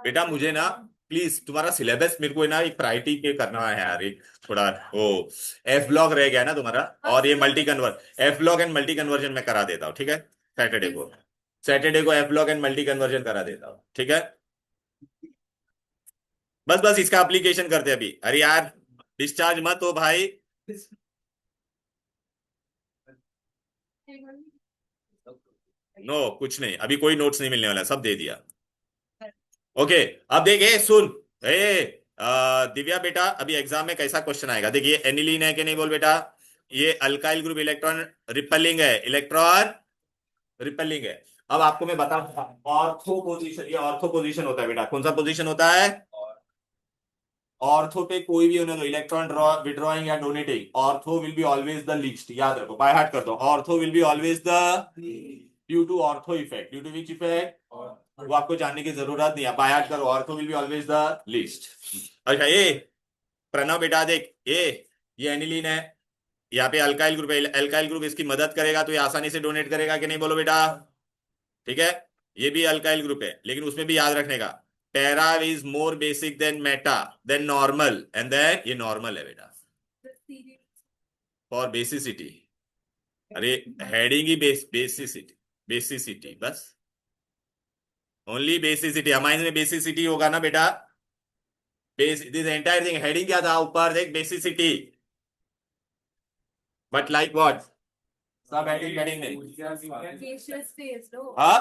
बेटा मुझे ना प्लीज तुम्हारा सिलेबस मेरे को है ना एक प्रायोरिटी पे करना है यार, एक थोड़ा वो एफ ब्लॉक रह गया ना तुम्हारा, और ये multi convert F block and multi conversion में करा देता हूँ, ठीक है? सैटरडे को, सैटरडे को F block and multi conversion करा देता हूँ, ठीक है? बस बस इसका एप्लीकेशन करते हैं अभी। अरे यार डिस्चार्ज मत हो भाई। नो कुछ नहीं, अभी कोई नोट्स नहीं मिलने वाला, सब दे दिया। ओके, अब देखिए सुन। ए दिव्या बेटा, अभी एग्जाम में कैसा क्वेश्चन आएगा देखिए, एनिलीन है कि नहीं बोल बेटा। ये अल्काइल ग्रुप इलेक्ट्रॉन रिपेलिंग है, इलेक्ट्रॉन रिपेलिंग है। अब आपको मैं बताऊंगा ऑर्थो पोजीशन, ये ऑर्थो पोजीशन होता है बेटा। कौन सा पोजीशन होता है? ऑर्थो पे कोई भी होने दो, इलेक्ट्रॉन ड्रॉ विड्रॉइंग या donating, ortho will be always the least. याद रखो, बाय हार्ट कर दो, ortho will be always the, due to ortho effect, due to which effect, वो आपको जानने की जरूरत नहीं है, बाय हार्ट करो, ortho will be always the least. अच्छा ये प्रणव बेटा देख, ये एनिलीन है, यहाँ पे अल्काइल ग्रुप है, अल्काइल ग्रुप इसकी मदद करेगा तो ये आसानी से डोनेट करेगा कि नहीं, बोलो बेटा। ठीक है, ये भी अल्काइल ग्रुप है, लेकिन उसमें भी याद रखने का, para is more basic than meta than normal, and then ये नॉर्मल है बेटा फॉर बेसिसिटी। अरे हेडिंग ही बेसिसिटी, बेसिसिटी बस, ओनली बेसिसिटी। हमारे में बेसिसिटी होगा ना बेटा, base this entire thing, heading क्या था ऊपर देख, बेसिसिटी, बट लाइक व्हाट, सब हेडिंग हेडिंग नहीं। Gaseous phase, no? हाँ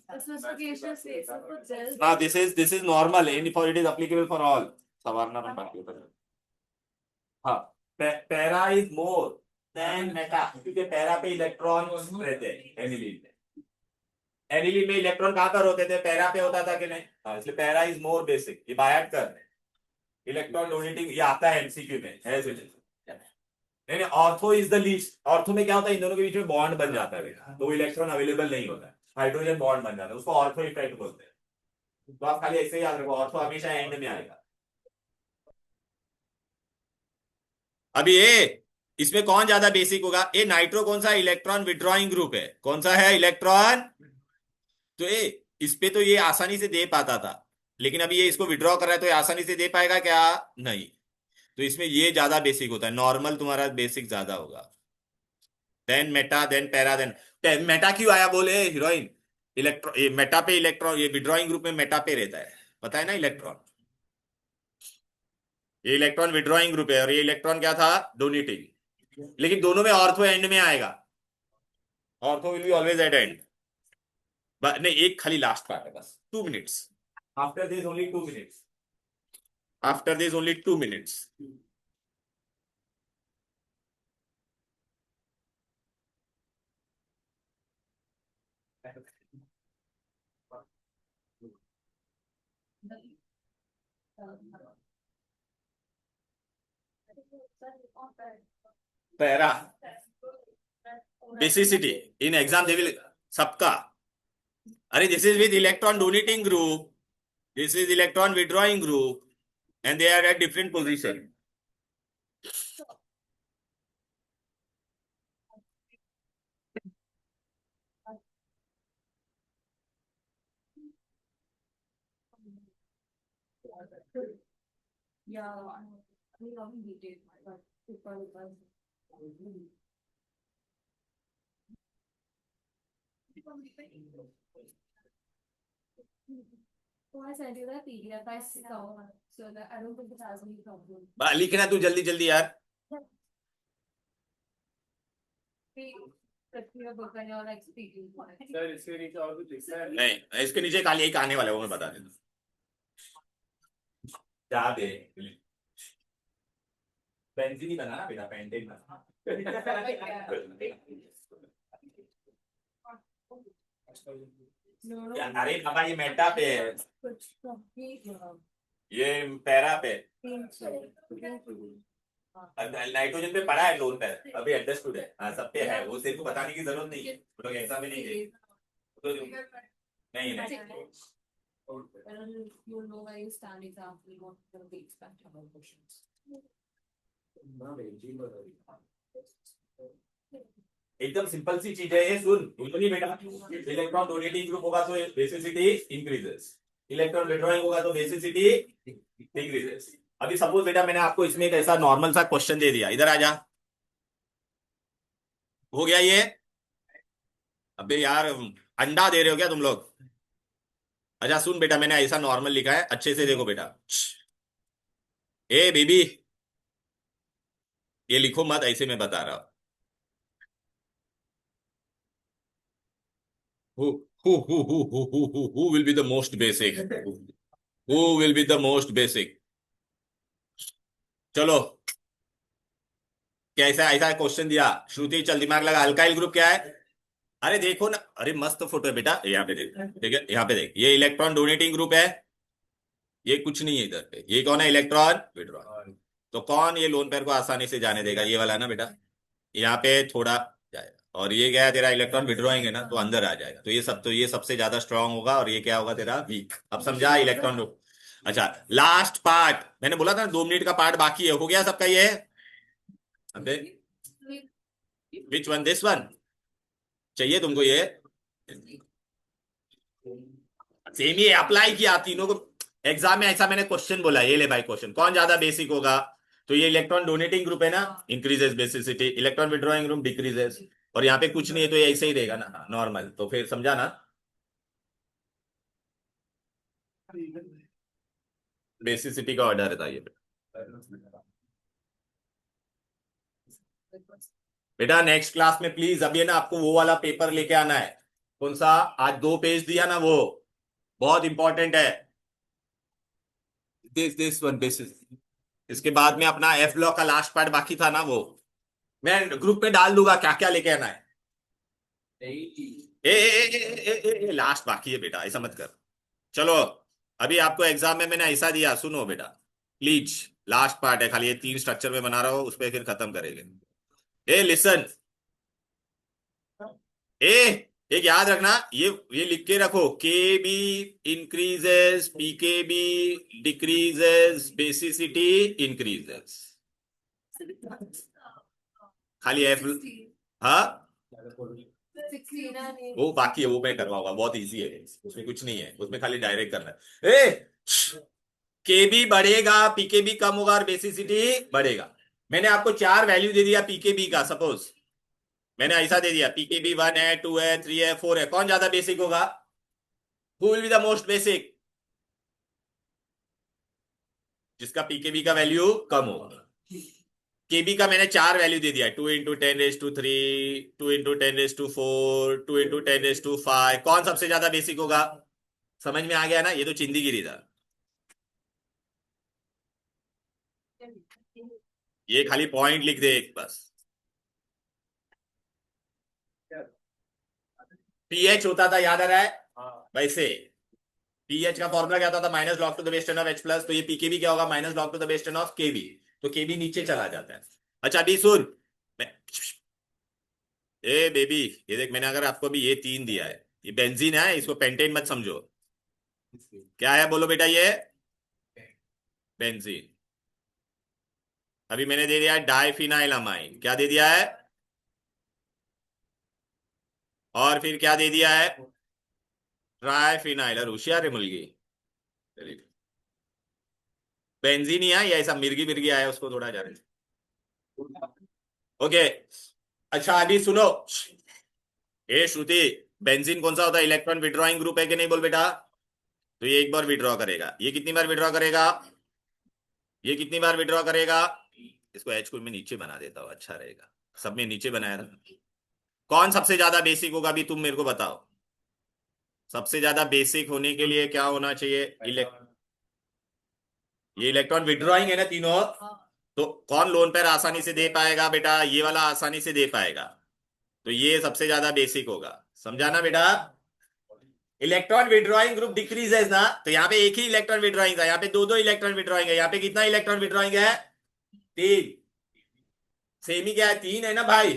This was the gaseous phase. So for gel, ना, this is normal, and for it is applicable for all. सवारना बन बाकी होता है। हाँ, para is more than meta, क्योंकि पैरा पे इलेक्ट्रॉन रहते हैं एनिलीन में। एनिलीन में इलेक्ट्रॉन कहाँ पर होते थे, पैरा पे होता था कि नहीं? हाँ, इसलिए पैरा इज मोर बेसिक। ये बाय हार्ट कर, इलेक्ट्रॉन डोनेटिंग, ये आता है एमसीक्यू में, है इसमें। नहीं नहीं, ortho is the least. Ortho में क्या होता है, इन दोनों के बीच में बॉन्ड बन जाता है, तो वो इलेक्ट्रॉन अवेलेबल नहीं होता है, हाइड्रोजन बॉन्ड बन जाता है, उसको ऑर्थो इफेक्ट बोलते हैं। तो आप खाली ऐसे ही याद रखो, ऑर्थो हमेशा एंड में आएगा। अभी ये इसमें कौन ज्यादा बेसिक होगा, ये नाइट्रो कौन सा इलेक्ट्रॉन विड्रॉइंग ग्रुप है, कौन सा है इलेक्ट्रॉन, तो ये इस पे तो ये आसानी से दे पाता था, लेकिन अभी ये इसको विड्रॉ कर रहा है तो ये आसानी से दे पाएगा क्या, नहीं। तो इसमें ये ज्यादा बेसिक होता है, नॉर्मल तुम्हारा बेसिक ज्यादा होगा, than meta than para than meta. क्यों आया बोले हीरोइन, इलेक्ट्रॉन ये मेटा पे इलेक्ट्रॉन, ये विड्रॉइंग ग्रुप में मेटा पे रहता है, पता है ना इलेक्ट्रॉन, ये इलेक्ट्रॉन विड्रॉइंग ग्रुप है और ये इलेक्ट्रॉन क्या था, डोनेटिंग। लेकिन दोनों में ऑर्थो एंड में आएगा, ortho will be always at end. नहीं, एक खाली लास्ट पार्ट है बस, 2 minutes, after this only 2 minutes, after this only 2 minutes. Para basicity in exam they will, सबका, अरे this is with electron donating group, this is electron withdrawing group, and they are at different position. yeah, I mean, not in detail, but super, so I sent you that PDF I saw, so that I don't think it has any problem. लिखना तू जल्दी जल्दी यार। Your book and your experience on it. Sir इसके नीचे और कुछ लिखा है? नहीं, इसके नीचे खाली एक आने वाला है, वो मैं बता देता क्या दे, पेंसिल ही बना ना बेटा, पेंटेन बना। No, no. अरे बाबा ये मेटा पे है, Which complete, ये पैरा पे, pink, नाइट्रोजन पे पड़ा है लोन पे, अभी एडजस्टेड है, हाँ सब पे है, वो तेरे को बताने की जरूरत नहीं है, वो लोग एग्जाम में नहीं गए तो नहीं नहीं। you'll know where you stand exactly, what will be expected about questions. एकदम सिंपल सी चीज है ये, सुन नहीं बेटा, इलेक्ट्रॉन डोनेटिंग ग्रुप होगा तो बेसिसिटी इंक्रीजेस, इलेक्ट्रॉन विड्रॉइंग होगा तो बेसिसिटी डिक्रीजेस। अभी सपोज बेटा मैंने आपको इसमें एक ऐसा नॉर्मल सा क्वेश्चन दे दिया, इधर आ जा, हो गया ये। अबे यार अंडा दे रहे हो क्या तुम लोग? अच्छा सुन बेटा, मैंने ऐसा नॉर्मल लिखा है, अच्छे से देखो बेटा, ए बेबी ये लिखो मत, ऐसे मैं बता रहा हूं। Who will be the most basic? Who will be the most basic? चलो कैसा ऐसा क्वेश्चन दिया श्रुति, चल दिमाग लगा, अल्काइल ग्रुप क्या है? अरे देखो ना, अरे मस्त फोटो है बेटा, यहाँ पे देख, ठीक है यहाँ पे देख, ये इलेक्ट्रॉन डोनेटिंग ग्रुप है, ये कुछ नहीं है इधर पे, ये कौन है? Electron withdraw. तो कौन ये लोन पेयर को आसानी से जाने देगा? ये वाला ना बेटा, यहाँ पे थोड़ा जाएगा, और ये क्या है तेरा? इलेक्ट्रॉन विड्रॉइंग है ना, तो अंदर आ जाएगा, तो ये सबसे ज्यादा स्ट्रांग होगा, और ये क्या होगा तेरा? वीक। अब समझा इलेक्ट्रॉन? अच्छा, लास्ट पार्ट, मैंने बोला था ना 2 मिनट का पार्ट बाकी है, हो गया सबका ये? अबे विच वन? दिस वन चाहिए तुमको ये? सेम ही अप्लाई किया तीनों को एग्जाम में, ऐसा मैंने क्वेश्चन बोला, ये ले भाई क्वेश्चन, कौन ज्यादा बेसिक होगा? तो ये इलेक्ट्रॉन डोनेटिंग ग्रुप है ना, increases basicity, electron withdrawing group decreases, और यहाँ पे कुछ नहीं है तो ये ऐसे ही रहेगा ना नॉर्मल, तो फिर समझा ना? बेसिसिटी का ऑर्डर था ये। बेटा नेक्स्ट क्लास में प्लीज, अब ये ना आपको वो वाला पेपर लेके आना है, कौन सा? आज 2 पेज दिया ना, वो बहुत इंपॉर्टेंट है, दिस वन बेसिस। इसके बाद में अपना एफ ब्लॉक का लास्ट पार्ट बाकी था ना, वो मैं ग्रुप में डाल दूंगा, क्या क्या लेके आना है। लास्ट बाकी है बेटा, ऐसा मत कर। चलो, अभी आपको एग्जाम में मैंने ऐसा दिया, सुनो बेटा प्लीज, लास्ट पार्ट है खाली, ये 3 स्ट्रक्चर में बना रहा हूं, उस पर फिर खत्म करेंगे। ए लिसन, ए एक याद रखना, ये लिख के रखो, के बी इंक्रीजेस, पीके बी डिक्रीजेस, बेसिसिटी इंक्रीजेस, खाली एफ। हाँ, वो बाकी है, वो मैं करवाऊंगा, बहुत इजी है, उसमें कुछ नहीं है, उसमें खाली डायरेक्ट करना है। ए केबी बढ़ेगा, पीकेबी कम होगा, और बेसिसिटी बढ़ेगा। मैंने आपको 4 वैल्यू दे दिया पीकेबी का, सपोज मैंने ऐसा दे दिया, पीकेबी 1 है, 2 है, 3 है, 4 है, कौन ज्यादा बेसिक होगा? Who will be the most basic? जिसका पीकेबी का वैल्यू कम होगा। केबी का मैंने 4 वैल्यू दे दिया, 2 × 10⁻³ 2 × 10⁻⁴ 2 × 10⁻⁵, कौन सबसे ज्यादा बेसिक होगा? समझ में आ गया ना? ये तो चिंदीगिरी था, ये खाली पॉइंट लिख दे एक बस। पीएच होता था, याद आ रहा है? वैसे पीएच का फॉर्मूला क्या होता था? -log⁡ तो ये पीकेबी क्या होगा? -log⁡ तो केबी नीचे चला जाता है। अच्छा अभी सुन, ए बेबी, ये देख, मैंने अगर आपको अभी ये 3 दिया है, ये बेंजीन है, इसको पेंटेन मत समझो। क्या है बोलो बेटा? ये बेंजीन। अभी मैंने दे दिया है डाइफिनाइलामाइन, क्या दे दिया है? और फिर क्या दे दिया है? ट्राइफिनाइल। और होशियार है मुलगी, बेंजीन ही है, या ऐसा मिर्गी मिर्गी आया उसको थोड़ा जाने। ओके, अच्छा अभी सुनो, ए श्रुति, बेंजीन कौन सा होता है? इलेक्ट्रॉन विड्रॉइंग ग्रुप है कि नहीं, बोल बेटा? तो ये एक बार विड्रॉ करेगा, ये कितनी बार विड्रॉ करेगा? ये कितनी बार विड्रॉ करेगा? इसको एच को मैं नीचे बना देता हूँ, अच्छा रहेगा, सब में नीचे बनाया था। कौन सबसे ज्यादा बेसिक होगा, अभी तुम मेरे को बताओ। सबसे ज्यादा बेसिक होने के लिए क्या होना चाहिए? ये इलेक्ट्रॉन विड्रॉइंग है ना तीनों, तो कौन लोन पेयर आसानी से दे पाएगा बेटा? ये वाला आसानी से दे पाएगा, तो ये सबसे ज्यादा बेसिक होगा, समझा ना बेटा? इलेक्ट्रॉन विड्रॉइंग ग्रुप डिक्रीज है ना, तो यहाँ पे एक ही इलेक्ट्रॉन विड्रॉइंग था, यहाँ पे 2 2 इलेक्ट्रॉन विड्रॉइंग है, यहाँ पे कितना इलेक्ट्रॉन विड्रॉइंग है? 3। सेमी क्या है? 3 है ना भाई?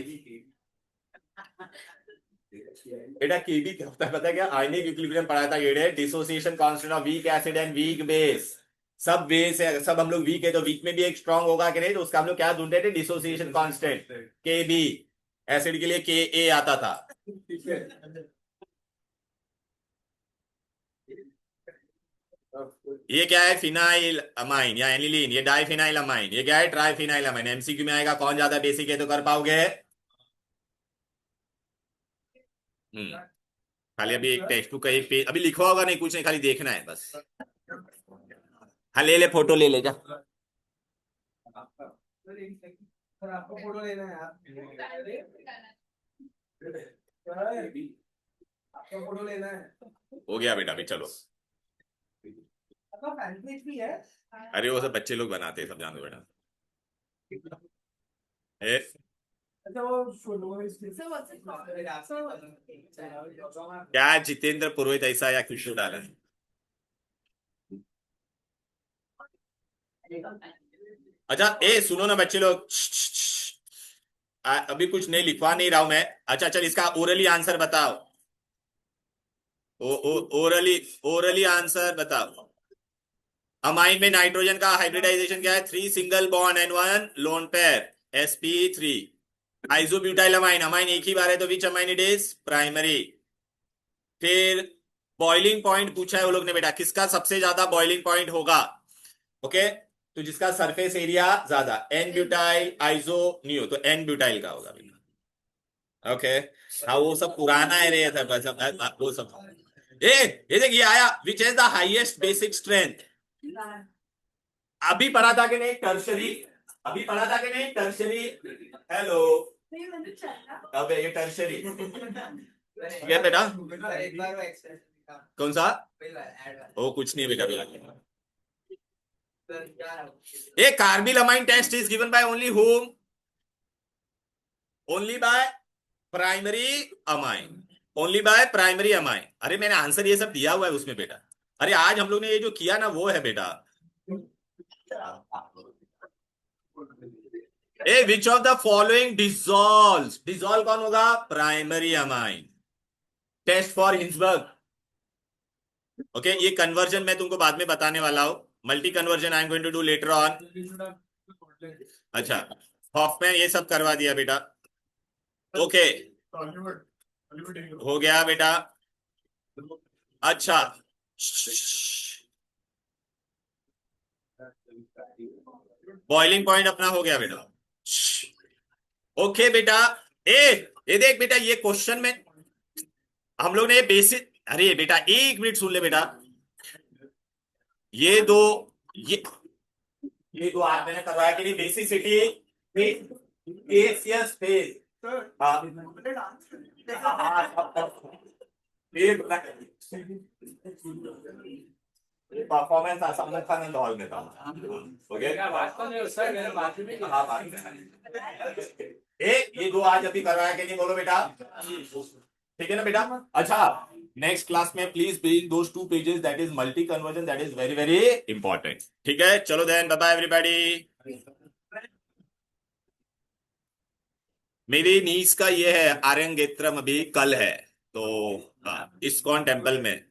बेटा केबी क्या होता है पता है क्या? आयनिक इक्विलिब्रियम पढ़ा था ये, dissociation constant of weak acid and weak base. सब बेस है, सब हम लोग वीक है, तो वीक में भी एक स्ट्रांग होगा कि नहीं, तो उसका हम लोग क्या ढूंढते थे? डिसोसिएशन कांस्टेंट, के बी। एसिड के लिए के ए आता था। ये क्या है? फिनाइल अमाइन या एनिलीन, ये डाइफिनाइल अमाइन, ये क्या है? Triphenyl amine. एमसीक्यू में आएगा, कौन ज्यादा बेसिक है, तो कर पाओगे? खाली अभी एक टेक्स्ट बुक का एक पेज अभी लिखवा होगा नहीं, कुछ नहीं, खाली देखना है बस। हाँ ले ले, फोटो ले ले जा। सर आपको फोटो लेना है आपको फोटो लेना है। हो गया बेटा, अभी चलो। आपका फैन पेज भी है? अरे वो सब बच्चे लोग बनाते हैं, सब जान दो बेटा। ए, अच्छा वो शुरू में इसके So what's it called? क्या जितेंद्र पुरोहित ऐसा या खुशबू डाला है? अच्छा ए सुनो ना बच्चे लोग, अभी कुछ नहीं लिखवा नहीं रहा हूं मैं। अच्छा चल इसका ओरली आंसर बताओ। ओरली ओरली आंसर बताओ। अमाइन में नाइट्रोजन का हाइब्रिडाइजेशन क्या है? 3 single bond and 1 lone pair, sp3। Isobutyl amine, amine एक ही बार है तो विच अमाइन इट इज? प्राइमरी। फिर बॉइलिंग पॉइंट पूछा है वो लोग ने बेटा, किसका सबसे ज्यादा बॉइलिंग पॉइंट होगा? ओके, तो जिसका सरफेस एरिया ज्यादा, एन ब्यूटाइल आइसो नियो, तो एन ब्यूटाइल का होगा बेटा। ओके, हाँ वो सब पुराना है रे, वो सब। ए ये देखिए आया, which is the highest basic strength? अभी पढ़ा था कि नहीं टर्शरी? अभी पढ़ा था कि नहीं टर्शरी? हेलो, अबे ये टर्शरी क्या बेटा? एक बार वो एक्सप्रेशन दिखा कौन सा? पहला ऐड ओ कुछ नहीं बेटा बेटा। सर क्या ए carbylamine test is given by only whom? Only by primary amine, only by primary amine. अरे मैंने आंसर ये सब दिया हुआ है उसमें बेटा। अरे आज हम लोग ने ये जो किया ना वो है बेटा। A which of the following dissolve, dissolve कौन होगा? Primary amine. Test for Hinsberg. Okay, ये कन्वर्जन मैं तुमको बाद में बताने वाला हूं। Multi conversion I am going to do later on. अच्छा, हॉफमैन ये सब करवा दिया बेटा। ओके, हो गया बेटा। अच्छा, बॉइलिंग पॉइंट अपना हो गया बेटा। ओके बेटा। ए ये देख बेटा, ये क्वेश्चन में हम लोग ने बेसिक, अरे बेटा एक मिनट सुन ले बेटा। ये दो, ये दो आज मैंने करवाया कि नहीं? Basicity, face, face. हाँ परफॉर्मेंस सम्मुखानंद हॉल में था। ओके, ये दो आज अभी करवाया कि नहीं? बोलो बेटा, ठीक है ना बेटा? अच्छा, नेक्स्ट क्लास में please bring those 2 pages, that is multi conversion, that is very very important. ठीक है, चलो देन, बाय बाय एवरीबॉडी। मेरी नीस का ये है आर्यंगेत्रम, अभी कल है तो इस्कॉन टेम्पल में।